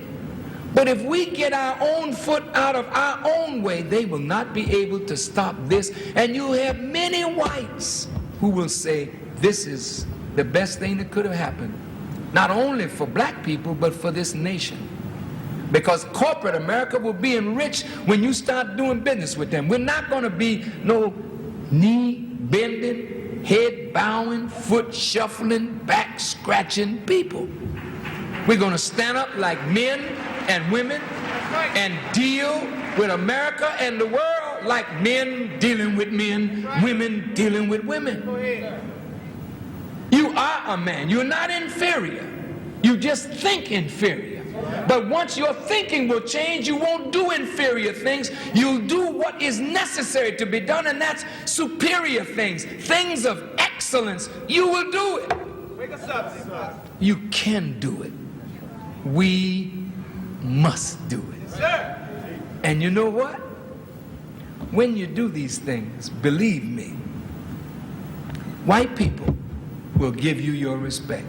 But if we get our own foot out of our own way, they will not be able to stop this. And you'll have many whites who will say, this is the best thing that could have happened. Not only for black people, but for this nation. Because corporate America will be enriched when you start doing business with them. We're not going to be no knee bending, head bowing, foot shuffling, back scratching people. We're going to stand up like men and women and deal with America and the world like men dealing with men, women dealing with women. You are a man. You're not inferior. You just think inferior. But once your thinking will change, you won't do inferior things. You'll do what is necessary to be done, and that's superior things, things of excellence. You will do it. Wake us up. You can do it. We must do it. And you know what? When you do these things, believe me, white people will give you your respect.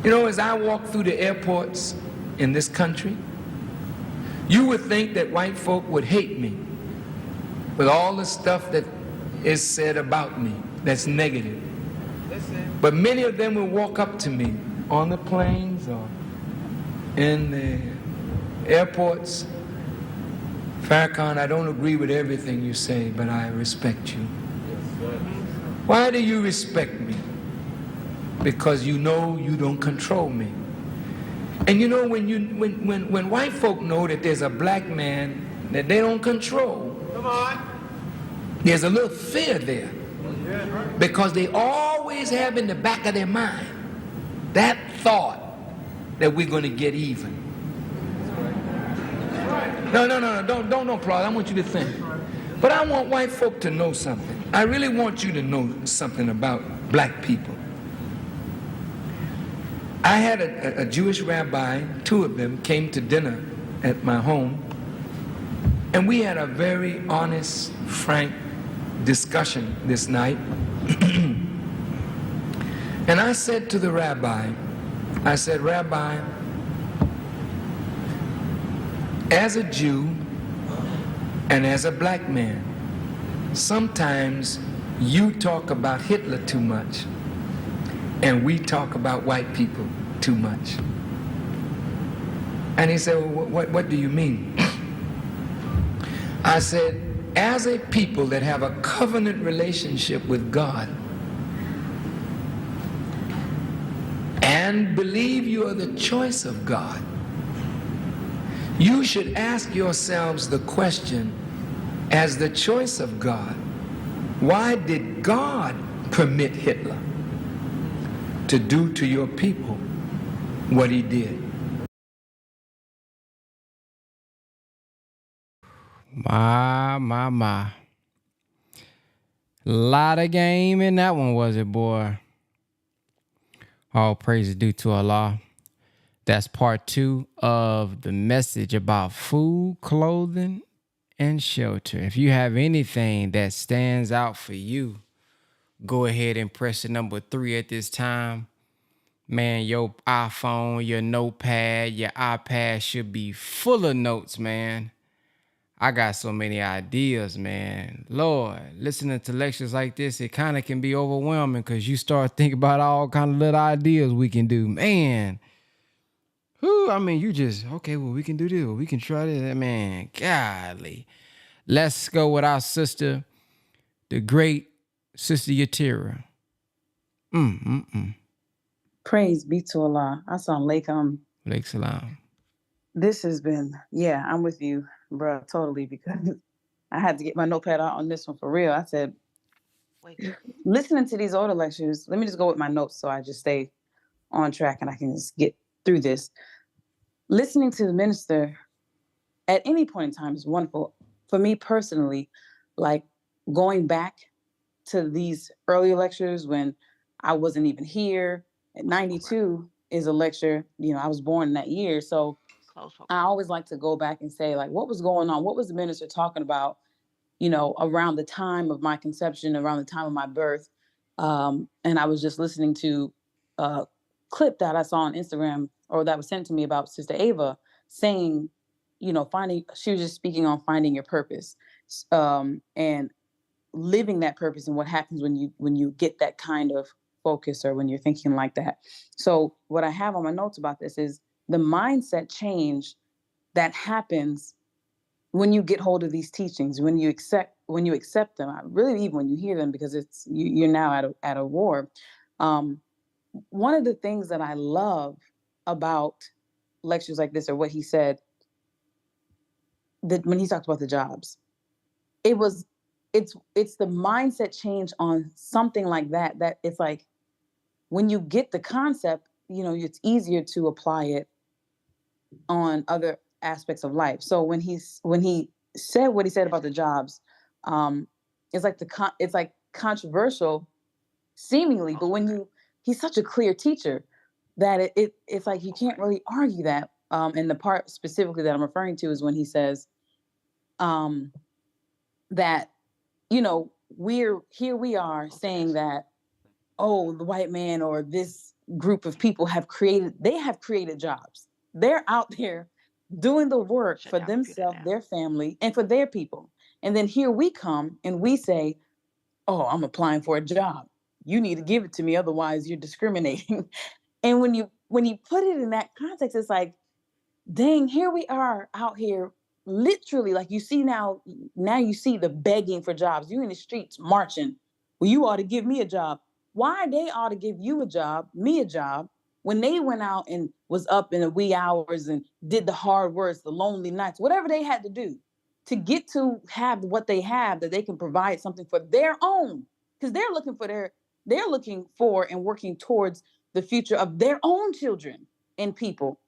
You know, as I walk through the airports in this country, you would think that white folk would hate me with all the stuff that is said about me that's negative. But many of them will walk up to me on the planes or in the airports. Farrakhan, I don't agree with everything you say, but I respect you. Why do you respect me? Because you know you don't control me. And you know, when white folk know that there's a black man that they don't control, there's a little fear there. Because they always have in the back of their mind that thought that we're going to get even. No, don't applaud. I want you to think. But I want white folk to know something. I really want you to know something about black people. I had a Jewish rabbi, two of them came to dinner at my home, and we had a very honest, frank discussion this night. And I said to the rabbi, I said, Rabbi, as a Jew and as a black man, sometimes you talk about Hitler too much and we talk about white people too much. And he said, well, what do you mean? I said, as a people that have a covenant relationship with God, and believe you are the choice of God, you should ask yourselves the question, as the choice of God, why did God permit Hitler to do to your people what he did? My. Lot of game in that one, was it, boy? All praise is due to Allah. That's part 2 of the message about food, clothing, and shelter. If you have anything that stands out for you, go ahead and press the number 3 at this time. Man, your iPhone, your notepad, your iPad should be full of notes, man. I got so many ideas, man. Lord, listening to lectures like this, it kind of can be overwhelming because you start thinking about all kind of little ideas we can do. Man, I mean, you just, okay, well, we can do this. We can try this. Man, golly. Let's go with our sister, the great Sister Yatira. Praise be to Allah. Assalamu alaikum. Lake Salam. This has been, I'm with you, bro, totally, because I had to get my notepad out on this one for real. I said, listening to these older lectures, let me just go with my notes so I just stay on track and I can just get through this. Listening to the minister at any point in time is wonderful. For me personally, like going back to these earlier lectures when I wasn't even here. At 92 is a lecture, I was born in that year. So I always like to go back and say, like, what was going on? What was the minister talking about, around the time of my conception, around the time of my birth? And I was just listening to a clip that I saw on Instagram, or that was sent to me, about Sister Ava saying, she was just speaking on finding your purpose. And living that purpose and what happens when you get that kind of focus, or when you're thinking like that. So what I have on my notes about this is the mindset change that happens when you get hold of these teachings, when you accept them. I really, even when you hear them, because you're now at a war. One of the things that I love about lectures like this, or what he said, that when he talked about the jobs, it's the mindset change on something like that it's like, when you get the concept, it's easier to apply it on other aspects of life. So when he said what he said about the jobs, it's like controversial seemingly, but he's such a clear teacher that it's like you can't really argue that. And the part specifically that I'm referring to is when he says that, we are saying that, oh, the white man or this group of people have created jobs. They're out there doing the work for themselves, their family, and for their people. And then here we come and we say, oh, I'm applying for a job. You need to give it to me, otherwise you're discriminating. And when you put it in that context, it's like, dang, here we are out here, literally, like, you see now you see the begging for jobs. You in the streets marching. Well, you ought to give me a job. Why they ought to give you a job, me a job, when they went out and was up in the wee hours and did the hard work, the lonely nights, whatever they had to do to get to have what they have, that they can provide something for their own, because they're looking for and working towards the future of their own children and people.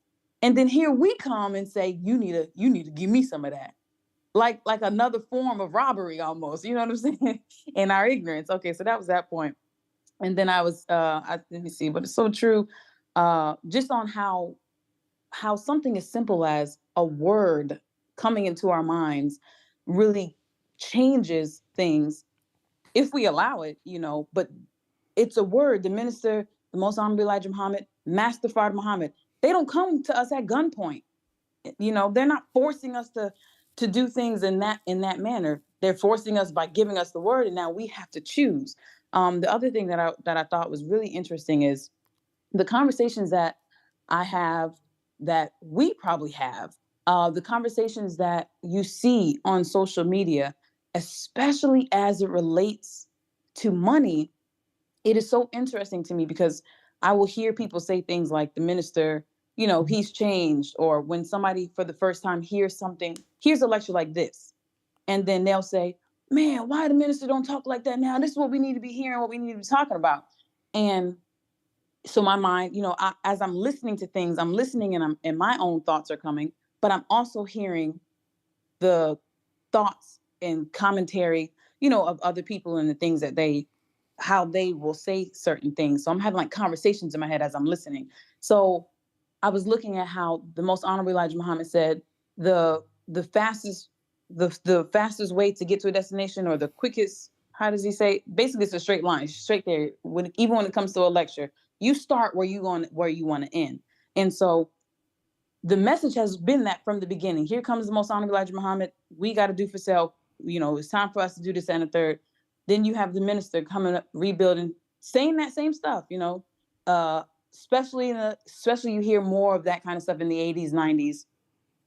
And then here we come and say, you need to give me some of that. Like another form of robbery almost, you know what I'm saying? In our ignorance. Okay, so that was that point. And then I was let me see, but it's so true. Just on how something as simple as a word coming into our minds really changes things if we allow it, but it's a word. The minister, the Most Honorable Elijah Muhammad, Master Fard Muhammad, they don't come to us at gunpoint. They're not forcing us to do things in that manner. They're forcing us by giving us the word, and now we have to choose. The other thing that I thought was really interesting is the conversations that I have, that we probably have, the conversations that you see on social media, especially as it relates to money. It is so interesting to me because I will hear people say things like the minister, he's changed, or when somebody for the first time hears a lecture like this, and then they'll say, man, why the minister don't talk like that now? This is what we need to be hearing, what we need to be talking about. And so my mind, as I'm listening to things, I'm listening, and my own thoughts are coming, but I'm also hearing the thoughts and commentary, of other people and the things that how they will say certain things. So I'm having like conversations in my head as I'm listening. So I was looking at how the most honorable Elijah Muhammad said the fastest the fastest way to get to a destination, or the quickest, how does he say? Basically, it's a straight line, straight there. Even when it comes to a lecture, you start where you want to end. And so the message has been that from the beginning. Here comes the most honorable Elijah Muhammad. We got to do for self. It's time for us to do this and a third. Then you have the minister coming up, rebuilding, saying that same stuff. Especially you hear more of that kind of stuff in the 80s, 90s,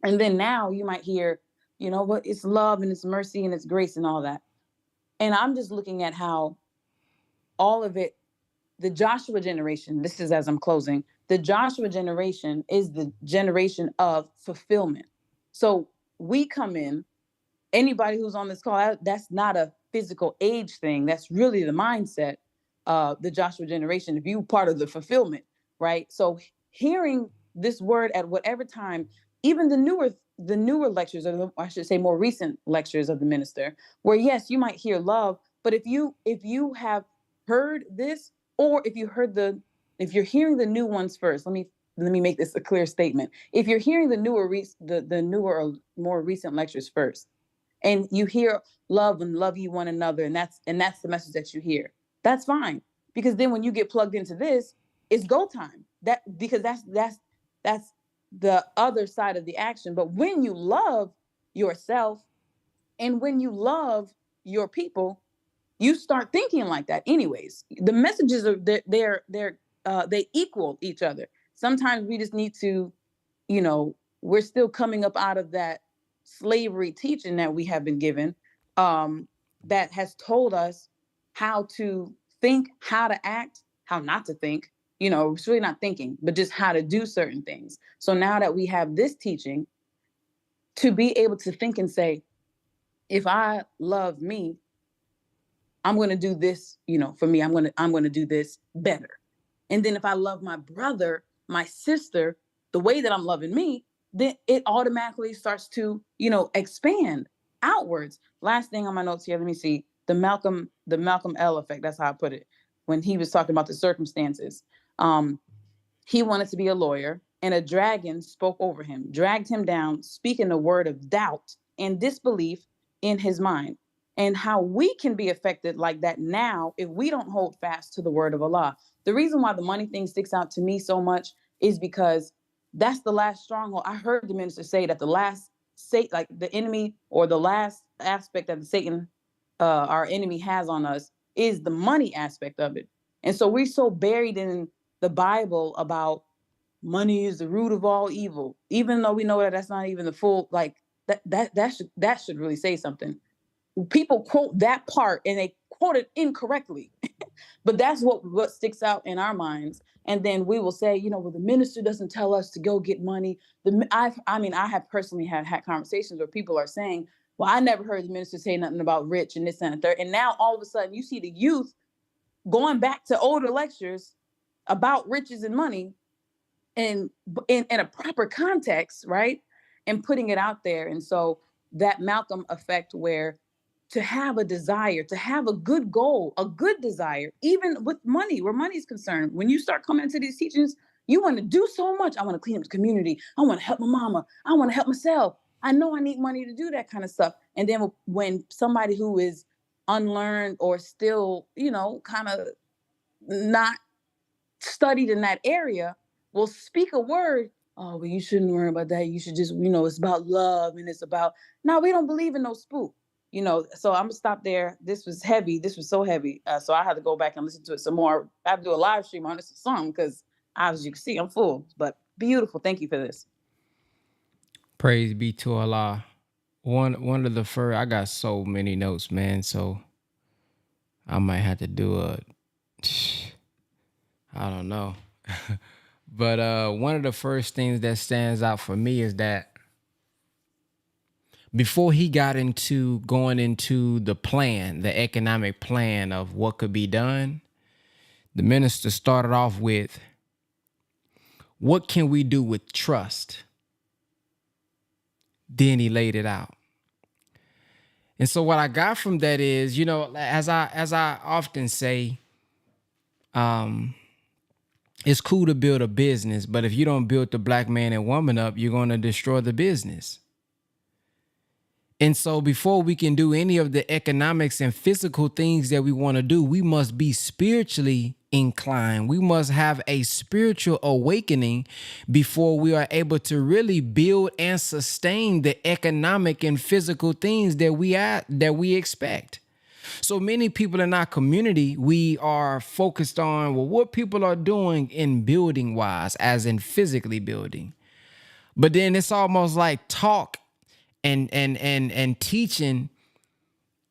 and then now you might hear, what it's love and it's mercy and it's grace and all that. And I'm just looking at how all of it, the Joshua generation, this is as I'm closing, the Joshua generation is the generation of fulfillment. So we come in, anybody who's on this call, that's not a physical age thing. That's really the mindset of the Joshua generation, if you part of the fulfillment, right? So hearing this word at whatever time, even the newer lectures, or I should say more recent lectures of the minister, where yes, you might hear love, but if you have heard this, or if you're hearing the new ones first, let me make this a clear statement. If you're hearing the newer or more recent lectures first, and you hear love and love you one another, and that's the message that you hear, that's fine. Because then when you get plugged into this, it's go time. Because that's the other side of the action. But when you love yourself and when you love your people, you start thinking like that anyways. The messages are they equal each other. Sometimes we just need to, we're still coming up out of that slavery teaching that we have been given, that has told us how to think, how to act, how not to think. It's really not thinking, but just how to do certain things. So now that we have this teaching, to be able to think and say, if I love me, I'm going to do this, for me, I'm going to do this better. And then if I love my brother, my sister, the way that I'm loving me, then it automatically starts to, expand outwards. Last thing on my notes here, let me see. The Malcolm L effect, that's how I put it, when he was talking about the circumstances. He wanted to be a lawyer, and a dragon spoke over him, dragged him down, speaking a word of doubt and disbelief in his mind. And how we can be affected like that now if we don't hold fast to the word of Allah. The reason why the money thing sticks out to me so much is because that's the last stronghold. I heard the minister say that the enemy, or the last aspect that Satan, our enemy, has on us is the money aspect of it. And so we're so buried in the Bible about money is the root of all evil, even though we know that that's not even the full, like that should really say something. People quote that part and they quote it incorrectly, but that's what sticks out in our minds. And then we will say, well, the minister doesn't tell us to go get money. I have personally had conversations where people are saying, well, I never heard the minister say nothing about rich and this and the third. And now all of a sudden you see the youth going back to older lectures about riches and money, and in a proper context, right? And putting it out there. And so that Malcolm effect, where to have a desire, to have a good goal, a good desire, even with money, where money is concerned, when you start coming into these teachings, you want to do so much. I want to clean up the community. I want to help my mama. I want to help myself. I know I need money to do that kind of stuff. And then when somebody who is unlearned or still, kind of not studied in that area will speak a word. Oh, well, you shouldn't worry about that. You should just, it's about love, and it's about, no, we don't believe in no spook. So I'm gonna stop there. This was heavy. This was so heavy. So I had to go back and listen to it some more. I have to do a live stream on this song because, as you can see, I'm full. But beautiful. Thank you for this. Praise be to Allah. One of the first, I got so many notes, man. So I might have to do I don't know. But one of the first things that stands out for me is that before he got into going into the plan, the economic plan of what could be done, the minister started off with, what can we do with trust? Then he laid it out. And so what I got from that is, you know, as I often say, it's cool to build a business, but if you don't build the black man and woman up, you're going to destroy the business. And so before we can do any of the economics and physical things that we want to do, we must be spiritually inclined. We must have a spiritual awakening before we are able to really build and sustain the economic and physical things that we expect. So many people in our community, we are focused on, well, what people are doing in building wise, as in physically building. But then it's almost like talk and teaching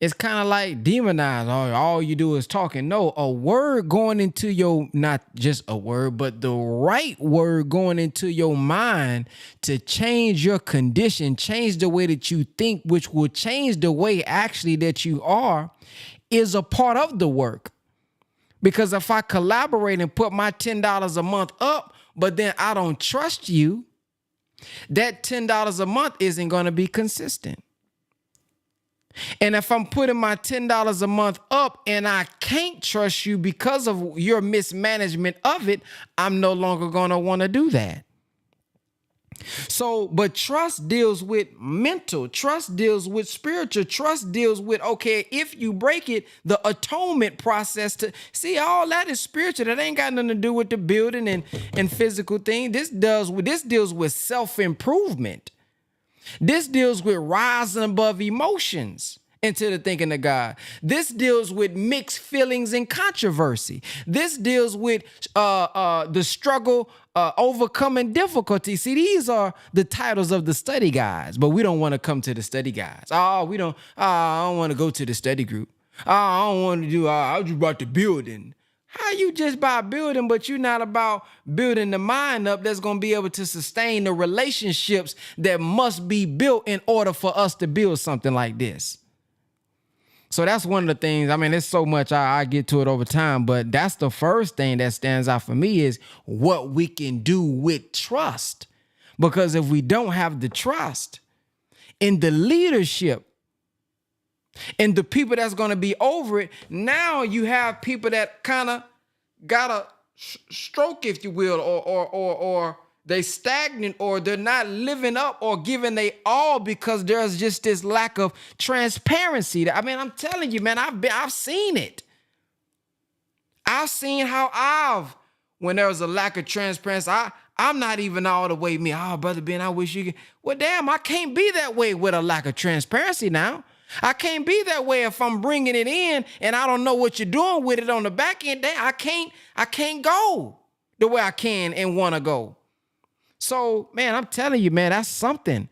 is kind of like demonized. All you do is talking. No, a word going into your, not just a word, but the right word going into your mind to change your condition, change the way that you think, which will change the way actually that you are, is a part of the work. Because if I collaborate and put my $10 a month up, but then I don't trust you, that $10 a month isn't going to be consistent. And if I'm putting my $10 a month up and I can't trust you because of your mismanagement of it, I'm no longer going to want to do that. So, but trust deals with mental, trust deals with spiritual, trust deals with, okay, if you break it, the atonement process to see, all that is spiritual. That ain't got nothing to do with the building and physical thing. This deals with self-improvement. This deals with rising above emotions into the thinking of God. This deals with mixed feelings and controversy. This deals with the struggle, overcoming difficulty. See, these are the titles of the study guides, but we don't want to come to the study guides. I don't want to go to the study group. I don't want to do, I just about the building. How you just about building, but you're not about building the mind up that's going to be able to sustain the relationships that must be built in order for us to build something like this. So that's one of the things. I mean, there's so much I get to it over time, but that's the first thing that stands out for me is what we can do with trust. Because if we don't have the trust in the leadership and the people that's going to be over it, now you have people that kind of got a stroke, if you will, or they stagnant, or they're not living up or giving they all because there's just this lack of transparency. I mean, I'm telling you, man, I've seen it. I've seen how when there was a lack of transparency, I'm not even all the way me. Oh, Brother Ben, I wish you could. Well, damn, I can't be that way with a lack of transparency now. I can't be that way if I'm bringing it in and I don't know what you're doing with it on the back end. I can't go the way I can and want to go. So, man, I'm telling you, man, that's something.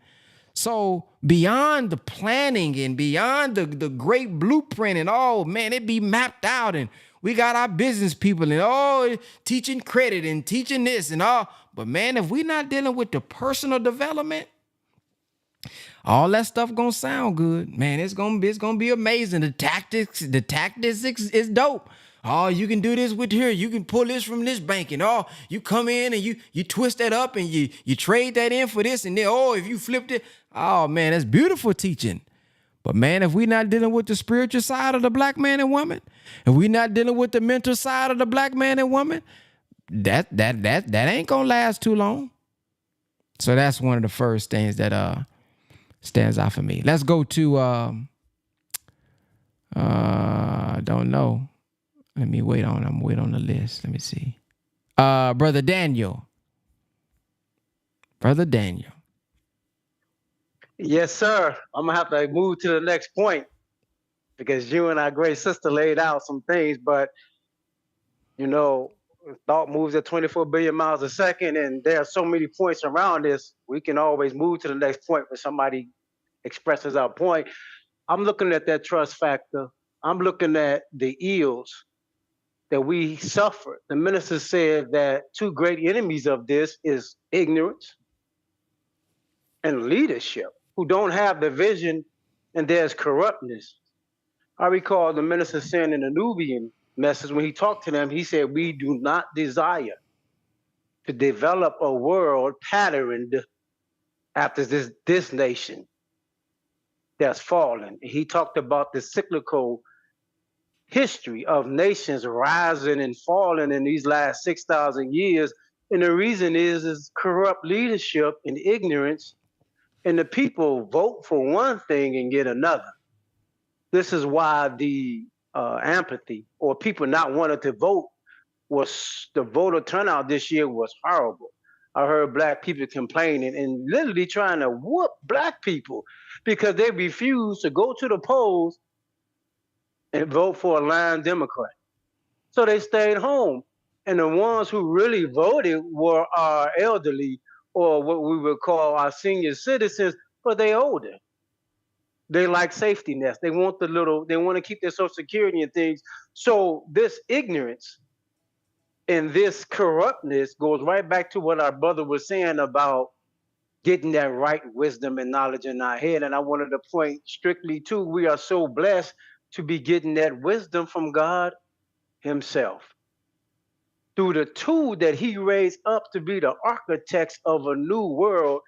So beyond the planning and beyond the great blueprint and all, man, it be mapped out and we got our business people and teaching credit and teaching this and all. But man, if we're not dealing with the personal development, all that stuff gonna sound good, man. It's gonna be amazing. The tactics is dope. Oh, you can do this with here. You can pull this from this bank, and you come in and you twist that up and you trade that in for this, and then if you flipped it, oh man, that's beautiful teaching. But man, if we're not dealing with the spiritual side of the black man and woman, if we're not dealing with the mental side of the black man and woman, that ain't gonna last too long. So that's one of the first things that stands out for me. Let's go to don't know. I'm wait on the list. Let me see. Brother Daniel. Yes, sir. I'm gonna have to move to the next point because you and our great sister laid out some things, but thought moves at 24 billion miles a second, and there are so many points around this. We can always move to the next point when somebody expresses our point. I'm looking at that trust factor. I'm looking at the ills. that we suffer. The minister said that two great enemies of this is ignorance and leadership, who don't have the vision, and there's corruptness. I recall the minister saying in the Nubian message, when he talked to them, he said, we do not desire to develop a world patterned after this nation that's fallen. He talked about the cyclical history of nations rising and falling in these last 6,000 years. And the reason is corrupt leadership and ignorance, and the people vote for one thing and get another. This is why the apathy or people not wanting to vote the voter turnout this year was horrible. I heard black people complaining and literally trying to whoop black people because they refused to go to the polls and vote for a lying Democrat. So they stayed home. And the ones who really voted were our elderly, or what we would call our senior citizens, but they older. They like safety nets. They want they want to keep their social security and things. So this ignorance and this corruptness goes right back to what our brother was saying about getting that right wisdom and knowledge in our head. And I wanted to point strictly to, we are so blessed to be getting that wisdom from God himself through the two that he raised up to be the architects of a new world.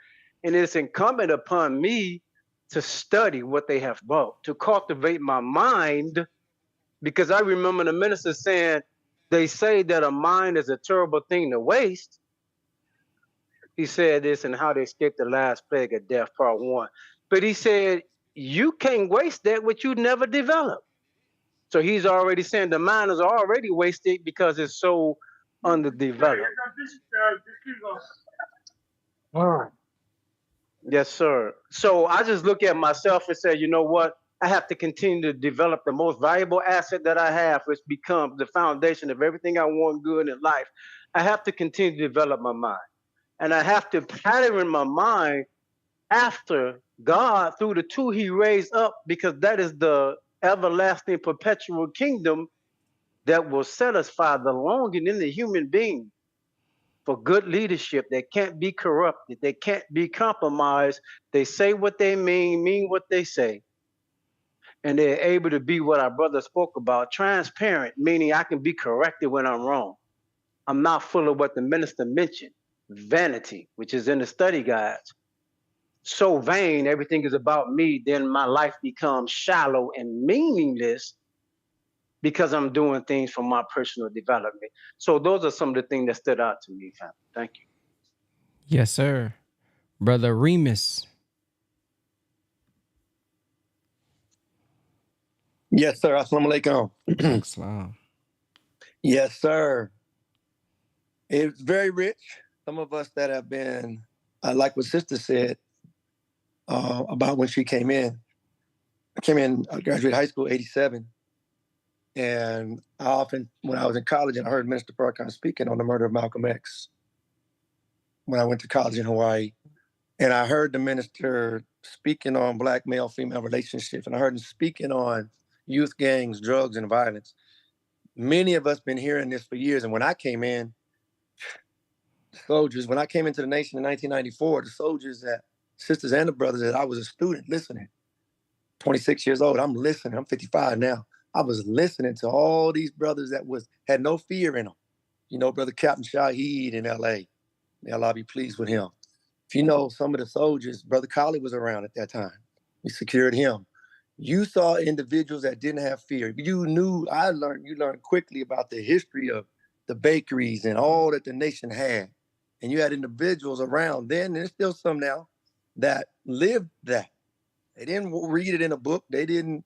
And it's incumbent upon me to study what they have brought, to cultivate my mind, because I remember the minister saying, they say that a mind is a terrible thing to waste. He said this in How to Escape the Last Plague of Death, Part 1. But he said, you can't waste that which you never developed. So he's already saying the mind is already wasted because it's so underdeveloped. All right. Yes, sir. So I just look at myself and say, you know what? I have to continue to develop the most valuable asset that I have, which becomes the foundation of everything I want good in life. I have to continue to develop my mind. And I have to pattern my mind after God through the two he raised up, because that is the everlasting perpetual kingdom that will satisfy the longing in the human being for good leadership that can't be corrupted, they can't be compromised. They say what they mean what they say. And they're able to be what our brother spoke about, transparent, meaning I can be corrected when I'm wrong. I'm not full of what the minister mentioned, vanity, which is in the study guides. So vain, everything is about me, then my life becomes shallow and meaningless because I'm doing things for my personal development. So those are some of the things that stood out to me, family. Thank you. Yes, sir. Brother Remus. Yes, sir. Assalamu alaikum. Islam. Yes, sir. It's very rich. Some of us that have been, like what Sister said about when she came in. I graduated high school, 87. And I often, when I was in college, and I heard Minister Farrakhan speaking on the murder of Malcolm X when I went to college in Hawaii. And I heard the minister speaking on Black male-female relationships. And I heard him speaking on youth gangs, drugs, and violence. Many of us been hearing this for years. And when I came in, when I came into the nation in 1994, the soldiers, sisters and the brothers, that I was a student listening. 26 years old, I'm listening. I'm 55 now. I was listening to all these brothers that had no fear in them. You know, Brother Captain Shaheed in L.A. May Allah be pleased with him. If you know some of the soldiers, Brother Collie was around at that time. We secured him. You saw individuals that didn't have fear. You learned quickly about the history of the bakeries and all that the nation had. And you had individuals around then, and there's still some now, that lived that. They didn't read it in a book. They didn't,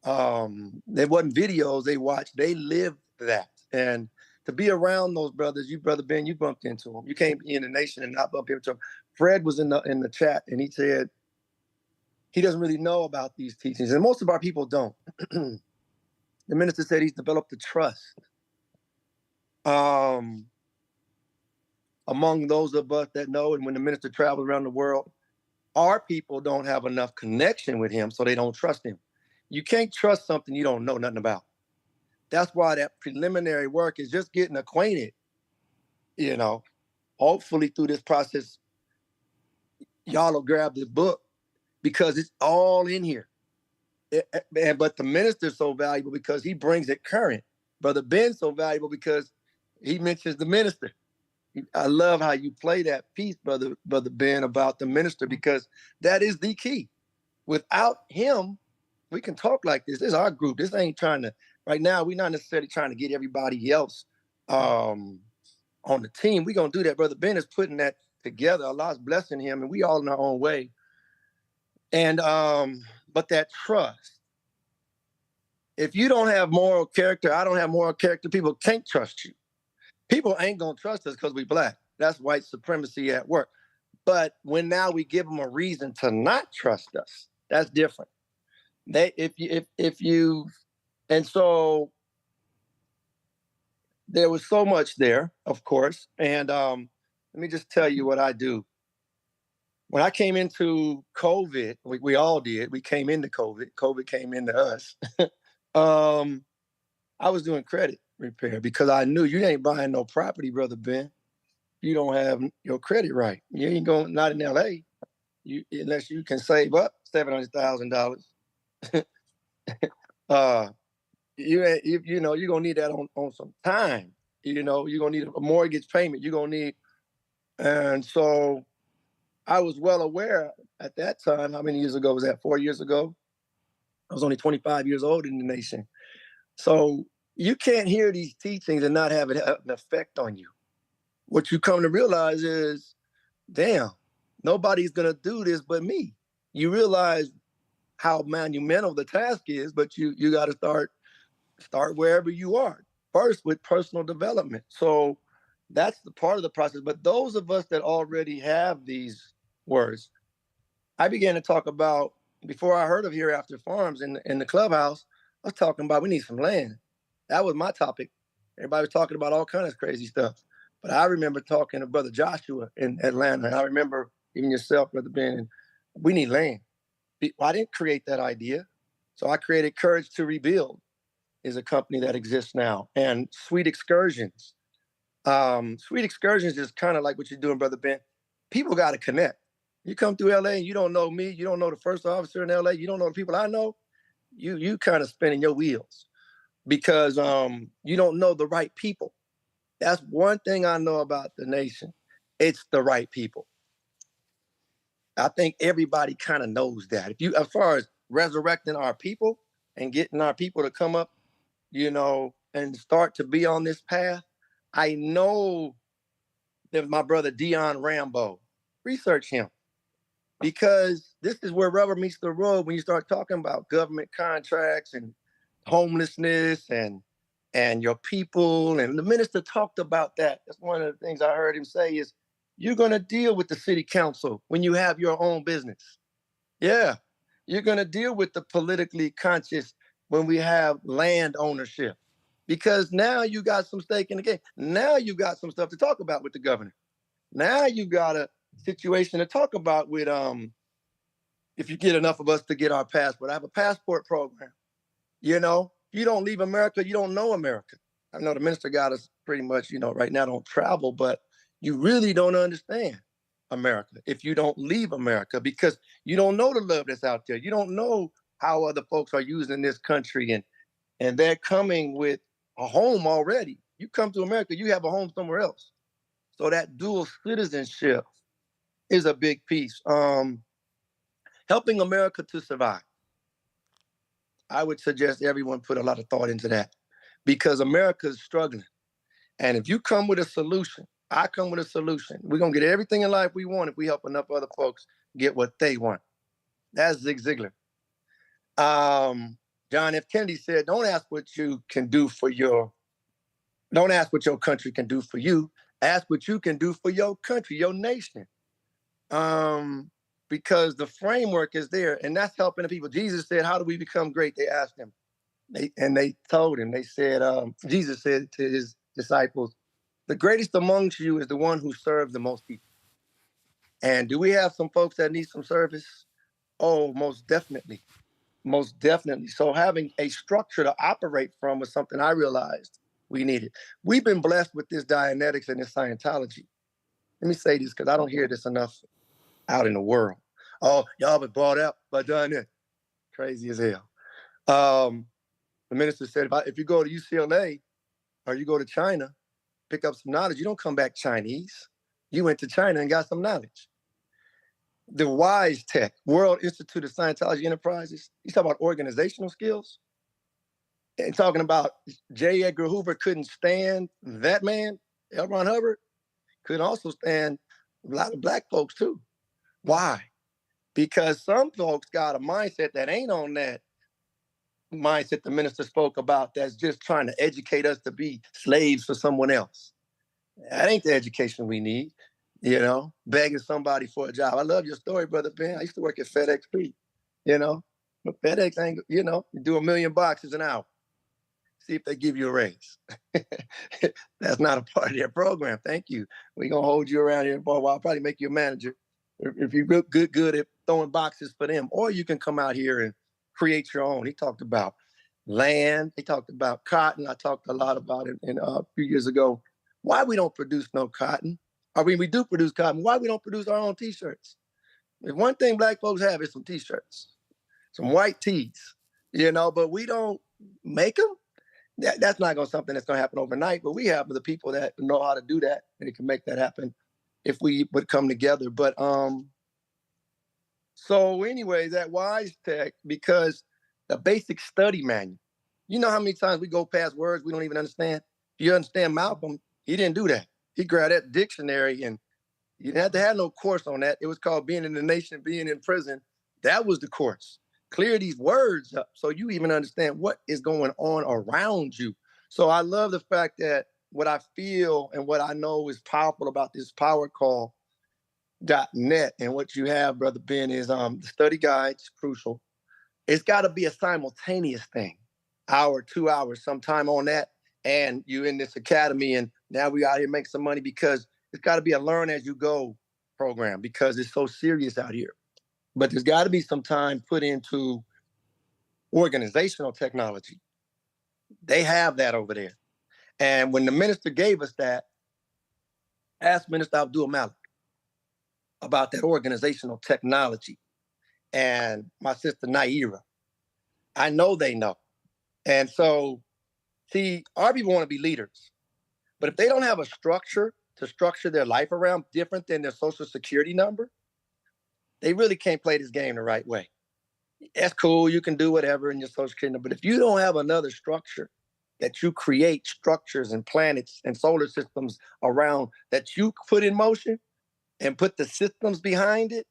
there wasn't videos they watched. They lived that. And to be around those brothers, Brother Ben, you bumped into them. You can't be in the nation and not bump into them. Fred was in the chat, and he said he doesn't really know about these teachings. And most of our people don't. The minister said he's developed a trust among those of us that know. And when the minister travels around the world, our people don't have enough connection with him, so they don't trust him. You can't trust something you don't know nothing about. That's why that preliminary work is just getting acquainted, hopefully through this process, y'all will grab this book because it's all in here. But the minister's so valuable because he brings it current. Brother Ben's so valuable because he mentions the minister. I love how you play that piece, brother Ben, about the minister, because that is the key. Without him, we can talk like this. This is our group. This ain't trying to, right now, we're not necessarily trying to get everybody else on the team. We're going to do that. Brother Ben is putting that together. Allah's blessing him, and we all in our own way. And, but that trust, if you don't have moral character, I don't have moral character, people can't trust you. People ain't going to trust us because we Black. That's white supremacy at work. But when now we give them a reason to not trust us, that's different. And so there was so much there, of course. And let me just tell you what I do. When I came into COVID, we all did. We came into COVID. COVID came into us. I was doing credit repair because I knew you ain't buying no property, Brother Ben. You don't have your credit right. You ain't going, not in LA, unless you can save up $700,000. You're gonna need that on some time. You're gonna need a mortgage payment. You're gonna need, and so I was well aware at that time. How many years ago was that? 4 years ago. I was only 25 years old in the nation. So you can't hear these teachings and not have it have an effect on you. What you come to realize is, damn, nobody's gonna do this but me. You realize how monumental the task is, but you got to start wherever you are. First with personal development. So that's the part of the process. But those of us that already have these words, I began to talk about, before I heard of Hereafter Farms in the clubhouse, I was talking about we need some land. That was my topic. Everybody was talking about all kinds of crazy stuff. But I remember talking to Brother Joshua in Atlanta. And I remember even yourself, Brother Ben, we need land. I didn't create that idea. So I created Courage to Rebuild, is a company that exists now. And Sweet Excursions. Sweet Excursions is kind of like what you're doing, Brother Ben. People got to connect. You come through LA and you don't know me, you don't know the first officer in LA, you don't know the people I know, you kind of spinning your wheels because you don't know the right people. That's one thing I know about the nation. It's the right people. I think everybody kind of knows that. As far as resurrecting our people and getting our people to come up, and start to be on this path, I know that my brother Dion Rambo, research him, because this is where rubber meets the road when you start talking about government contracts and homelessness and your people. And the minister talked about that. That's one of the things I heard him say is, you're going to deal with the city council when you have your own business. Yeah, you're going to deal with the politically conscious when we have land ownership, because now you got some stake in the game. Now you got some stuff to talk about with the governor. Now you got a situation to talk about with, if you get enough of us to get our passport. I have a passport program. You don't leave America, you don't know America. I know the minister got us pretty much, right now don't travel, but you really don't understand America if you don't leave America, because you don't know the love that's out there. You don't know how other folks are using this country, and they're coming with a home already. You come to America, you have a home somewhere else. So that dual citizenship is a big piece. Helping America to survive. I would suggest everyone put a lot of thought into that, because America is struggling. And if you come with a solution, I come with a solution. We're going to get everything in life we want if we help enough other folks get what they want. That's Zig Ziglar. John F. Kennedy said, don't ask what you can do for don't ask what your country can do for you. Ask what you can do for your country, your nation. Because the framework is there, and that's helping the people. Jesus said, how do we become great? They asked him. They told him, they said, Jesus said to his disciples, the greatest amongst you is the one who serves the most people. And do we have some folks that need some service? Oh, most definitely. most definitely. So having a structure to operate from was something I realized we needed. We've been blessed with this Dianetics and this Scientology. Let me say this because I don't hear this enough out in the world. Oh, y'all been brought up by Dianetics. Crazy as hell. The minister said, if you go to UCLA or you go to China, pick up some knowledge, you don't come back Chinese. You went to China and got some knowledge. The WISE Tech, World Institute of Scientology Enterprises, you talk about organizational skills and talking about J. Edgar Hoover couldn't stand that man, L. Ron Hubbard, couldn't also stand a lot of black folks too. Why? Because some folks got a mindset that ain't on that mindset the minister spoke about, that's just trying to educate us to be slaves for someone else. That ain't the education we need, begging somebody for a job. I love your story, Brother Ben. I used to work at FedEx Fleet, but FedEx ain't, you do 1 million boxes an hour. See if they give you a raise. That's not a part of their program. Thank you. We're going to hold you around here for a while. I'll probably make you a manager if you're good at throwing boxes for them. Or you can come out here and create your own. He talked about land. He talked about cotton. I talked a lot about it a few years ago. Why we don't produce no cotton? I mean, we do produce cotton. Why we don't produce our own T-shirts? If one thing black folks have is some T-shirts, some white tees, but we don't make them. That's not something that's going to happen overnight, but we have the people that know how to do that, and it can make that happen if we would come together. But so anyway, that WISE Tech, because the basic study manual, you know how many times we go past words we don't even understand? If you understand Malcolm, he didn't do that. He grabbed that dictionary, and you didn't have to have no course on that. It was called Being in the Nation, Being in Prison. That was the course. Clear these words up so you even understand what is going on around you. So I love the fact that what I feel and what I know is powerful about this powercall.net and what you have, Brother Ben, is the study guides, crucial. It's got to be a simultaneous thing, hour, 2 hours, sometime on that. And you in this academy, and now we out here make some money, because it's got to be a learn as you go program, because it's so serious out here. But there's got to be some time put into organizational technology. They have that over there. And when the minister gave us that, asked Minister Abdul Malik about that organizational technology, and my sister Naira, I know they know. And so, see, our people want to be leaders. But if they don't have a structure to structure their life around different than their social security number, they really can't play this game the right way. That's cool. You can do whatever in your social security number. But if you don't have another structure that you create structures and planets and solar systems around that you put in motion and put the systems behind it,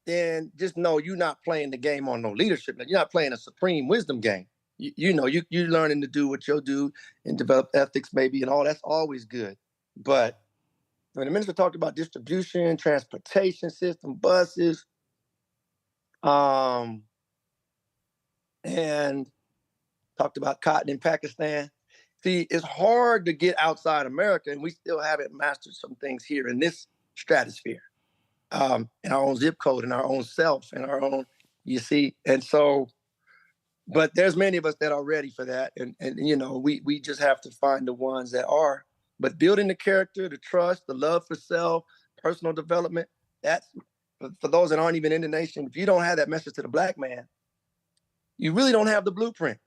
then just know you're not playing the game on no leadership. You're not playing a supreme wisdom game. You're learning to do what you'll do and develop ethics maybe and all. That's always good. But when the minister talked about distribution, transportation system, buses, and talked about cotton in Pakistan. See, it's hard to get outside America, and we still haven't mastered some things here in this stratosphere, in our own zip code, in our own self, in our own, you see. And so, but there's many of us that are ready for that. And we just have to find the ones that are. But building the character, the trust, the love for self, personal development, that's, for those that aren't even in the nation, if you don't have that message to the black man, you really don't have the blueprint.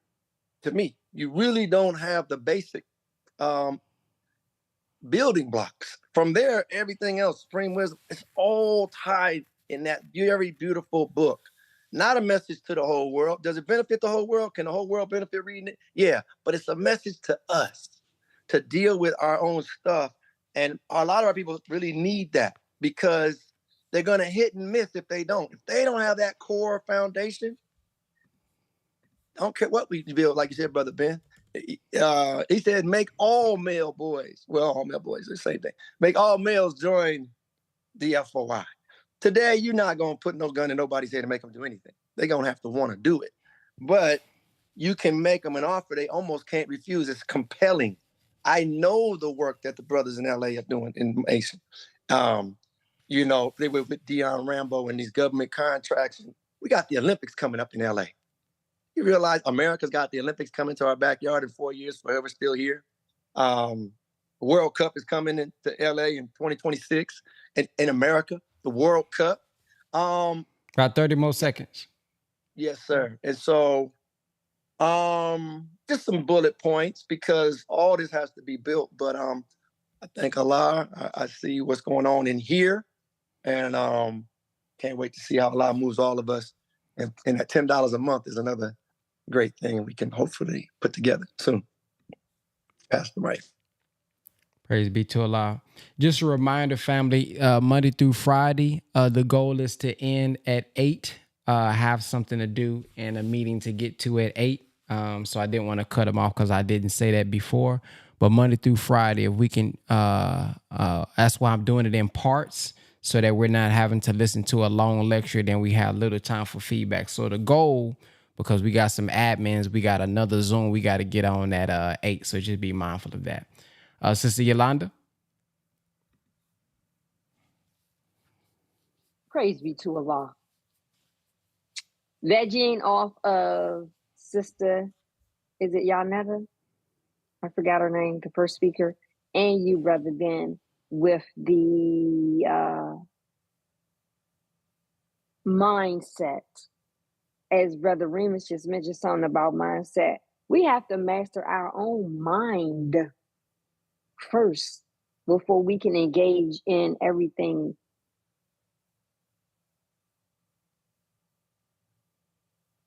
To me, you really don't have the basic building blocks. From there, everything else, supreme wisdom, it's all tied in that very beautiful book. Not a message to the whole world. Does it benefit the whole world? Can the whole world benefit reading it? Yeah, but it's a message to us to deal with our own stuff. And a lot of our people really need that, because they're going to hit and miss if they don't. If they don't have that core foundation, I don't care what we build, like you said, Brother Ben. He said, make all male boys, well, all male boys, the same thing. Make all males join the FOI. Today, you're not going to put no gun in nobody's head to make them do anything. They're going to have to want to do it. But you can make them an offer they almost can't refuse. It's compelling. I know the work that the brothers in LA are doing in Mason. They were with Dion Rambo and these government contracts. And We got the Olympics coming up in LA. You realize America's got the Olympics coming to our backyard in 4 years, forever still here. The World Cup is coming into LA in 2026 in America, the World Cup. About 30 more seconds. Yes, sir. And so just some bullet points because all this has to be built. But I think Allah, I see what's going on in here, and can't wait to see how Allah moves all of us. And that $10 a month is another great thing we can hopefully put together soon. Pass the mic. Praise be to Allah. Just a reminder, family, Monday through Friday, the goal is to end at 8, have something to do and a meeting to get to at 8. So I didn't want to cut them off because I didn't say that before. But Monday through Friday, if we can, that's why I'm doing it in parts so that we're not having to listen to a long lecture. Then we have little time for feedback. So the goal, because we got some admins, we got another Zoom we got to get on at 8. So just be mindful of that. Sister Yolanda. Praise be to Allah. Vegging off of Sister, is it Yanetta? I forgot her name, the first speaker, and you, Brother Ben, with the mindset. As Brother Remus just mentioned something about mindset. We have to master our own mind first before we can engage in everything.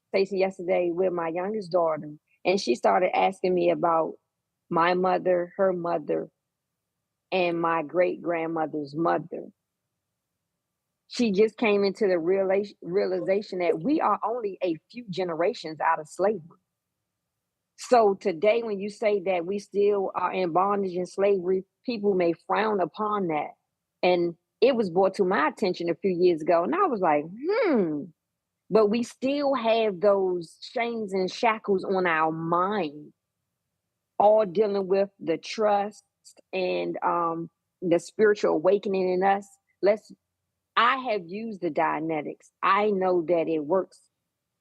Stacey yesterday with my youngest daughter, and she started asking me about my mother, her mother, and my great-grandmother's mother. She just came into the realization that we are only a few generations out of slavery. So today, when you say that we still are in bondage and slavery, people may frown upon that. And it was brought to my attention a few years ago, and I was like, But we still have those chains and shackles on our mind, all dealing with the trust and the spiritual awakening in us. I have used the Dianetics. I know that it works,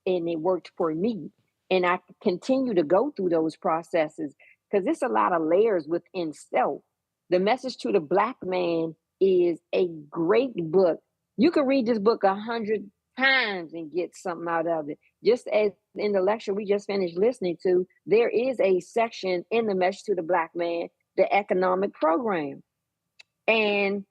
and it worked for me. And I continue to go through those processes because it's a lot of layers within self. The Message to the Black Man is a great book. You can read this book 100 times and get something out of it. Just as in the lecture we just finished listening to, there is a section in the Message to the Black Man, the economic program. And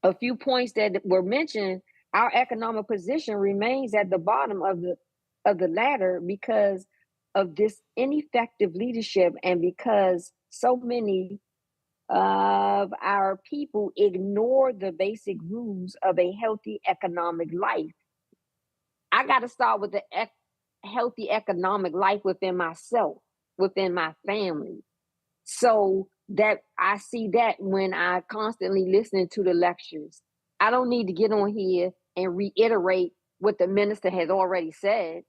a few points that were mentioned, our economic position remains at the bottom of the ladder because of this ineffective leadership and because so many of our people ignore the basic rules of a healthy economic life. I got to start with the healthy economic life within myself, within my family. So that I see that when I constantly listen to the lectures. I don't need to get on here and reiterate what the minister has already said.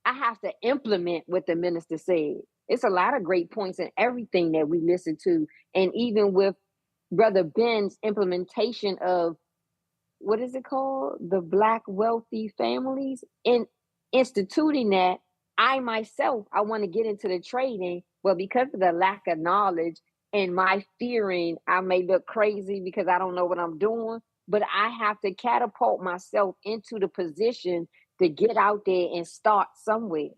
I have to implement what the minister said. It's a lot of great points in everything that we listen to. And even with Brother Ben's implementation of, what is it called? The Black Wealthy Families. In instituting that, I myself, I want to get into the trading, but because of the lack of knowledge and my fearing, I may look crazy because I don't know what I'm doing, but I have to catapult myself into the position to get out there and start somewhere.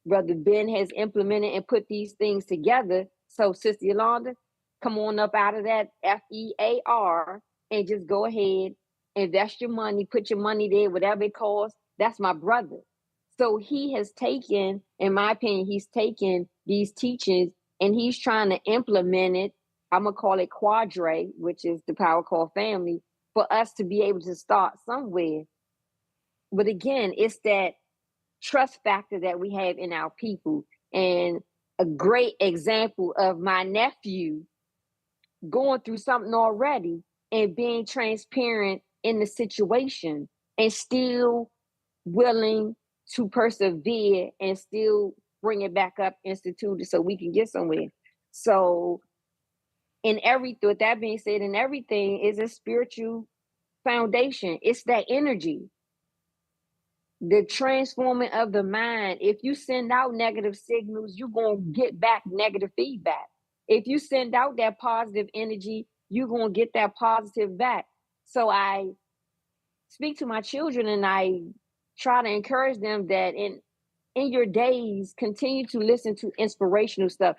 Brother Ben has implemented and put these things together. So Sister Yolanda, come on up out of that FEAR and just go ahead, invest your money, put your money there, whatever it costs. That's my brother. So he has taken, in my opinion, he's taken these teachings and he's trying to implement it. I'm going to call it Quadre, which is the Power Call family, for us to be able to start somewhere. But again, it's that trust factor that we have in our people. And a great example of my nephew going through something already and being transparent in the situation and still willing to persevere and still bring it back up instituted so we can get somewhere. So in everything, with that being said, in everything is a spiritual foundation. It's that energy. the transforming of the mind. If you send out negative signals, you're going to get back negative feedback. If you send out that positive energy, you're going to get that positive back. So I speak to my children and I try to encourage them that in your days, continue to listen to inspirational stuff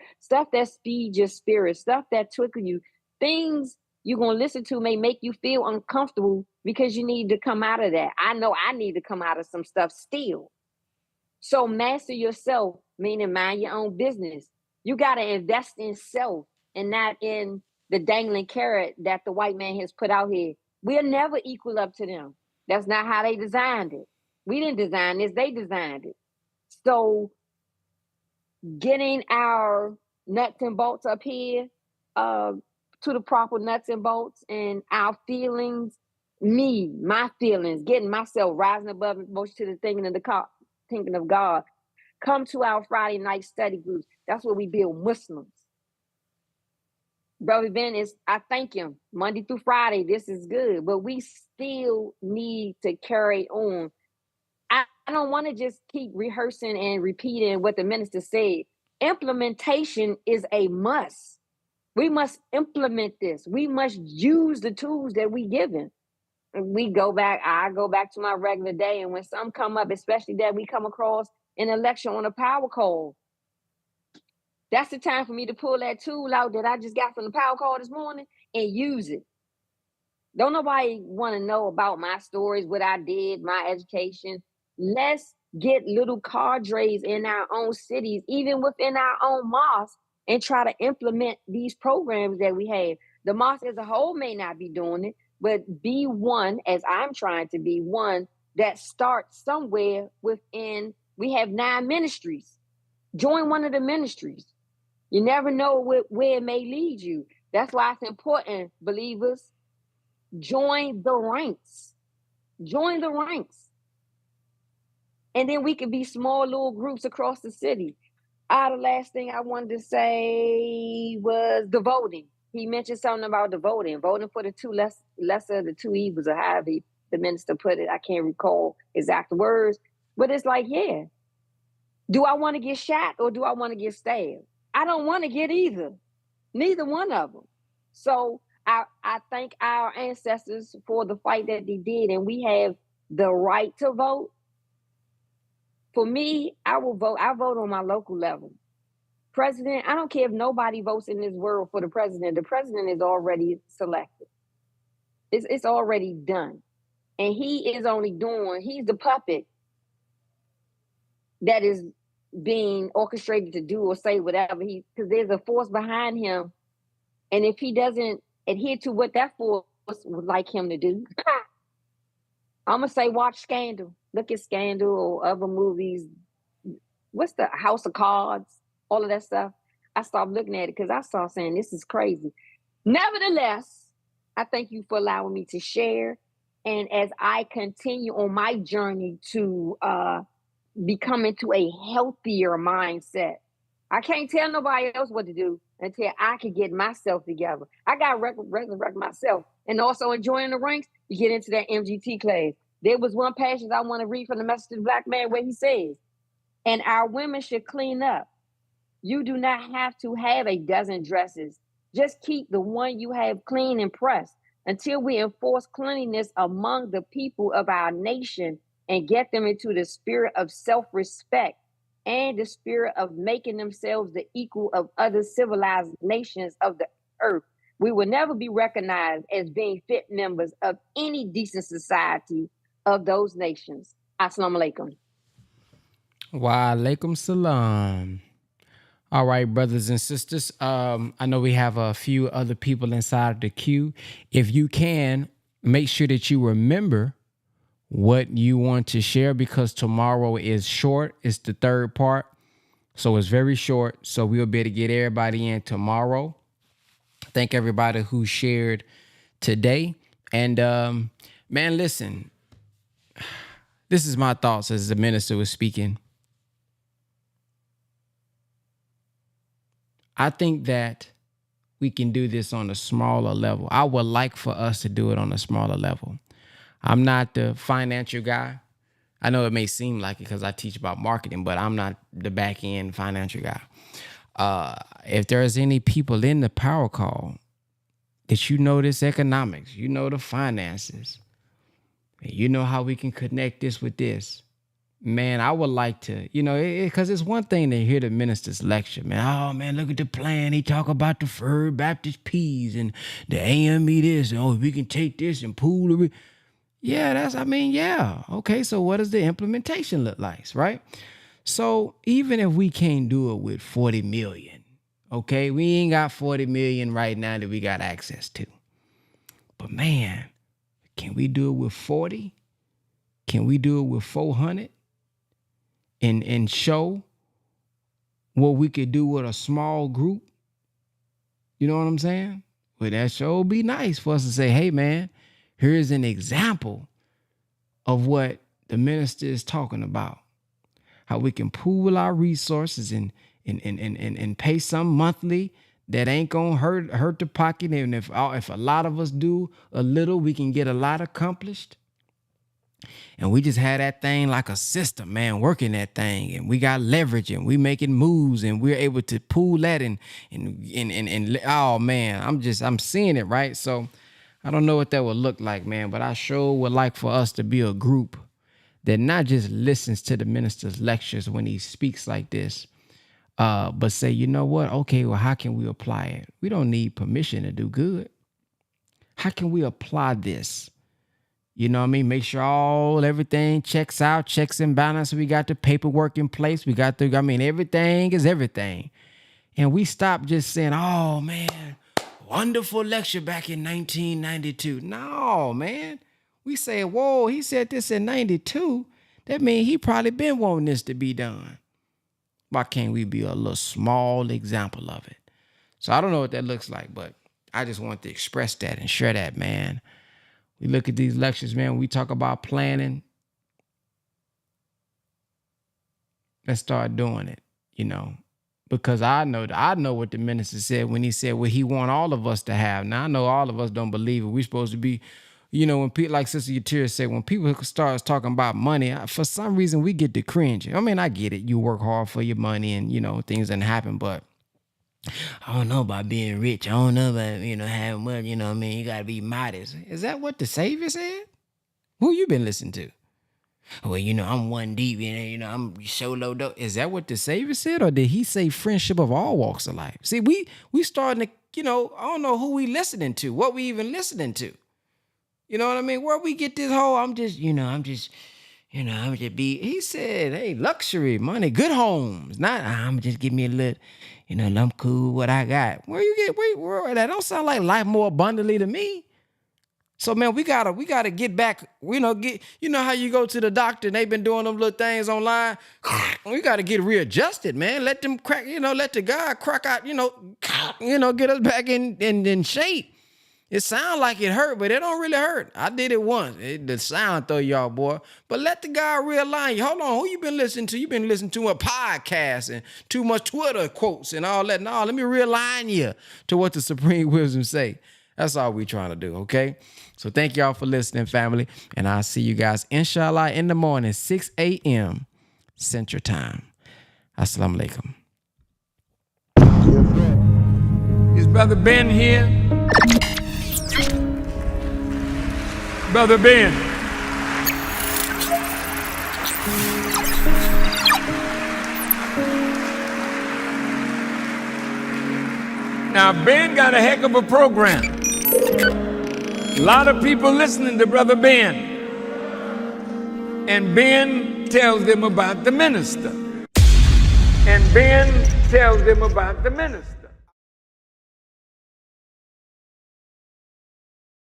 that speeds your spirit, stuff that twinkle you. Things you're going to listen to may make you feel uncomfortable because you need to come out of that. I know I need to come out of some stuff still. So master yourself, meaning mind your own business. You got to invest in self and not in the dangling carrot that the white man has put out here. We'll never equal up to them. That's not how they designed it. We didn't design this, they designed it. So getting our nuts and bolts up here to the proper nuts and bolts and our feelings, my feelings, getting myself rising above emotion to the thinking of God. Come to our Friday night study groups. That's where we build Muslims. Brother Ben I thank him. Monday through Friday, this is good, but we still need to carry on. I don't want to just keep rehearsing and repeating what the minister said. Implementation is a must. We must implement this. We must use the tools that we given. I go back to my regular day, and when some come up, especially that we come across an election on a power call, that's the time for me to pull that tool out that I just got from the power call this morning and use it. Don't nobody want to know about my stories, what I did, my education. Let's get little cadres in our own cities, even within our own mosque, and try to implement these programs that we have. The mosque as a whole may not be doing it, but be one, as I'm trying to be one, that starts somewhere within. We have 9 ministries. Join one of the ministries. You never know where it may lead you. That's why it's important, believers. Join the ranks. Join the ranks. And then we could be small little groups across the city. The last thing I wanted to say was the voting. He mentioned something about the voting for the two lesser of the two evils, or however the minister put it. I can't recall exact words, but it's like, yeah. Do I want to get shot or do I want to get stabbed? I don't want to get either. Neither one of them. So I thank our ancestors for the fight that they did, and we have the right to vote. For me, I will vote. I vote on my local level. President, I don't care if nobody votes in this world for the president. The president is already selected. It's already done. And he's the puppet that is being orchestrated to do or say whatever because there's a force behind him. And if he doesn't adhere to what that force would like him to do, I'm going to say watch Scandal. Look at Scandal or other movies. What's the House of Cards? All of that stuff. I stopped looking at it because I saw saying this is crazy. Nevertheless, I thank you for allowing me to share. And as I continue on my journey to becoming to a healthier mindset, I can't tell nobody else what to do until I can get myself together. I got to resurrect myself. And also enjoying the ranks, you get into that MGT class. There was one passage I want to read from the Message to the Black Man where he says, and our women should clean up. You do not have to have a dozen dresses. Just keep the one you have clean and pressed until we enforce cleanliness among the people of our nation and get them into the spirit of self-respect and the spirit of making themselves the equal of other civilized nations of the earth. We will never be recognized as being fit members of any decent society of those nations. Assalamu alaikum. Wa alaikum salam. All right, brothers and sisters. I know we have a few other people inside of the queue. If you can, make sure that you remember what you want to share because tomorrow is short. It's the third part. So it's very short. So we'll be able to get everybody in tomorrow. Thank everybody who shared today. And man, listen, this is my thoughts as the minister was speaking. I think that we can do this on a smaller level. I would like for us to do it on a smaller level. I'm not the financial guy. I know it may seem like it because I teach about marketing, but I'm not the back end financial guy. If there's any people in the power call that you know this economics, you know the finances, and you know how we can connect this with this, man, I would like to, because it's one thing to hear the minister's lecture, man. Oh, man, look at the plan. He talk about the First Baptist peas and the AME this. And, oh, we can take this and pool it. Yeah, yeah. Okay, so what does the implementation look like, right? So even if we can't do it with 40 million, okay, we ain't got 40 million right now that we got access to. But, man, can we do it with 40? Can we do it with 400? And show what we could do with a small group. You know what I'm saying? Well, that sure would be nice for us to say, hey, man, here's an example of what the minister is talking about. How we can pool our resources and pay some monthly that ain't gonna hurt the pocket. And if a lot of us do a little, we can get a lot accomplished. And we just had that thing like a system, man, working that thing. And we got leverage and we making moves and we're able to pool that and oh man, I'm seeing it, right? So I don't know what that would look like, man, but I sure would like for us to be a group that not just listens to the minister's lectures when he speaks like this, but say, you know what? Okay, well, how can we apply it? We don't need permission to do good. How can we apply this? You know what I mean? Make sure everything checks out, checks and balances. We got the paperwork in place. Everything is everything. And we stop just saying, oh, man, wonderful lecture back in 1992. No, man. We say, whoa, he said this in 92. That means he probably been wanting this to be done. Why can't we be a little small example of it? So I don't know what that looks like, but I just want to express that and share that, man. We look at these lectures, man. We talk about planning. Let's start doing it, because I know what the minister said when he said what he want all of us to have. Now I know all of us don't believe it. We're supposed to be, when people like Sister Yatira said, when people start talking about money, for some reason we get to cringe. I mean, I get it. You work hard for your money and things didn't happen, but I don't know about being rich. I don't know about, having money, you got to be modest. Is that what the Savior said? Who you been listening to? Well, I'm one deep, I'm solo dope. Is that what the Savior said? Or did he say friendship of all walks of life? See, we starting to, I don't know who we listening to, what we even listening to. You know what I mean? Where we get this whole, he said, hey, luxury, money, good homes. Not, I'm just give me a little, I'm cool what I got. Where that don't sound like life more abundantly to me. So man, we gotta get back, how you go to the doctor and they've been doing them little things online. We gotta get readjusted, man. Let them crack, let the God crack out, get us back in shape. It sounds like it hurt, but it don't really hurt. I did it once. The sound throw y'all, boy. But let the guy realign you. Hold on, who you been listening to? You been listening to a podcast and too much Twitter quotes and all that. No, let me realign you to what the Supreme Wisdom say. That's all we trying to do, okay? So thank y'all for listening, family. And I'll see you guys, inshallah, in the morning, 6 a.m. Central Time. Assalamu alaikum. Is Brother Ben here? Brother Ben. Now, Ben got a heck of a program. A lot of people listening to Brother Ben. And Ben tells them about the minister. And Ben tells them about the minister.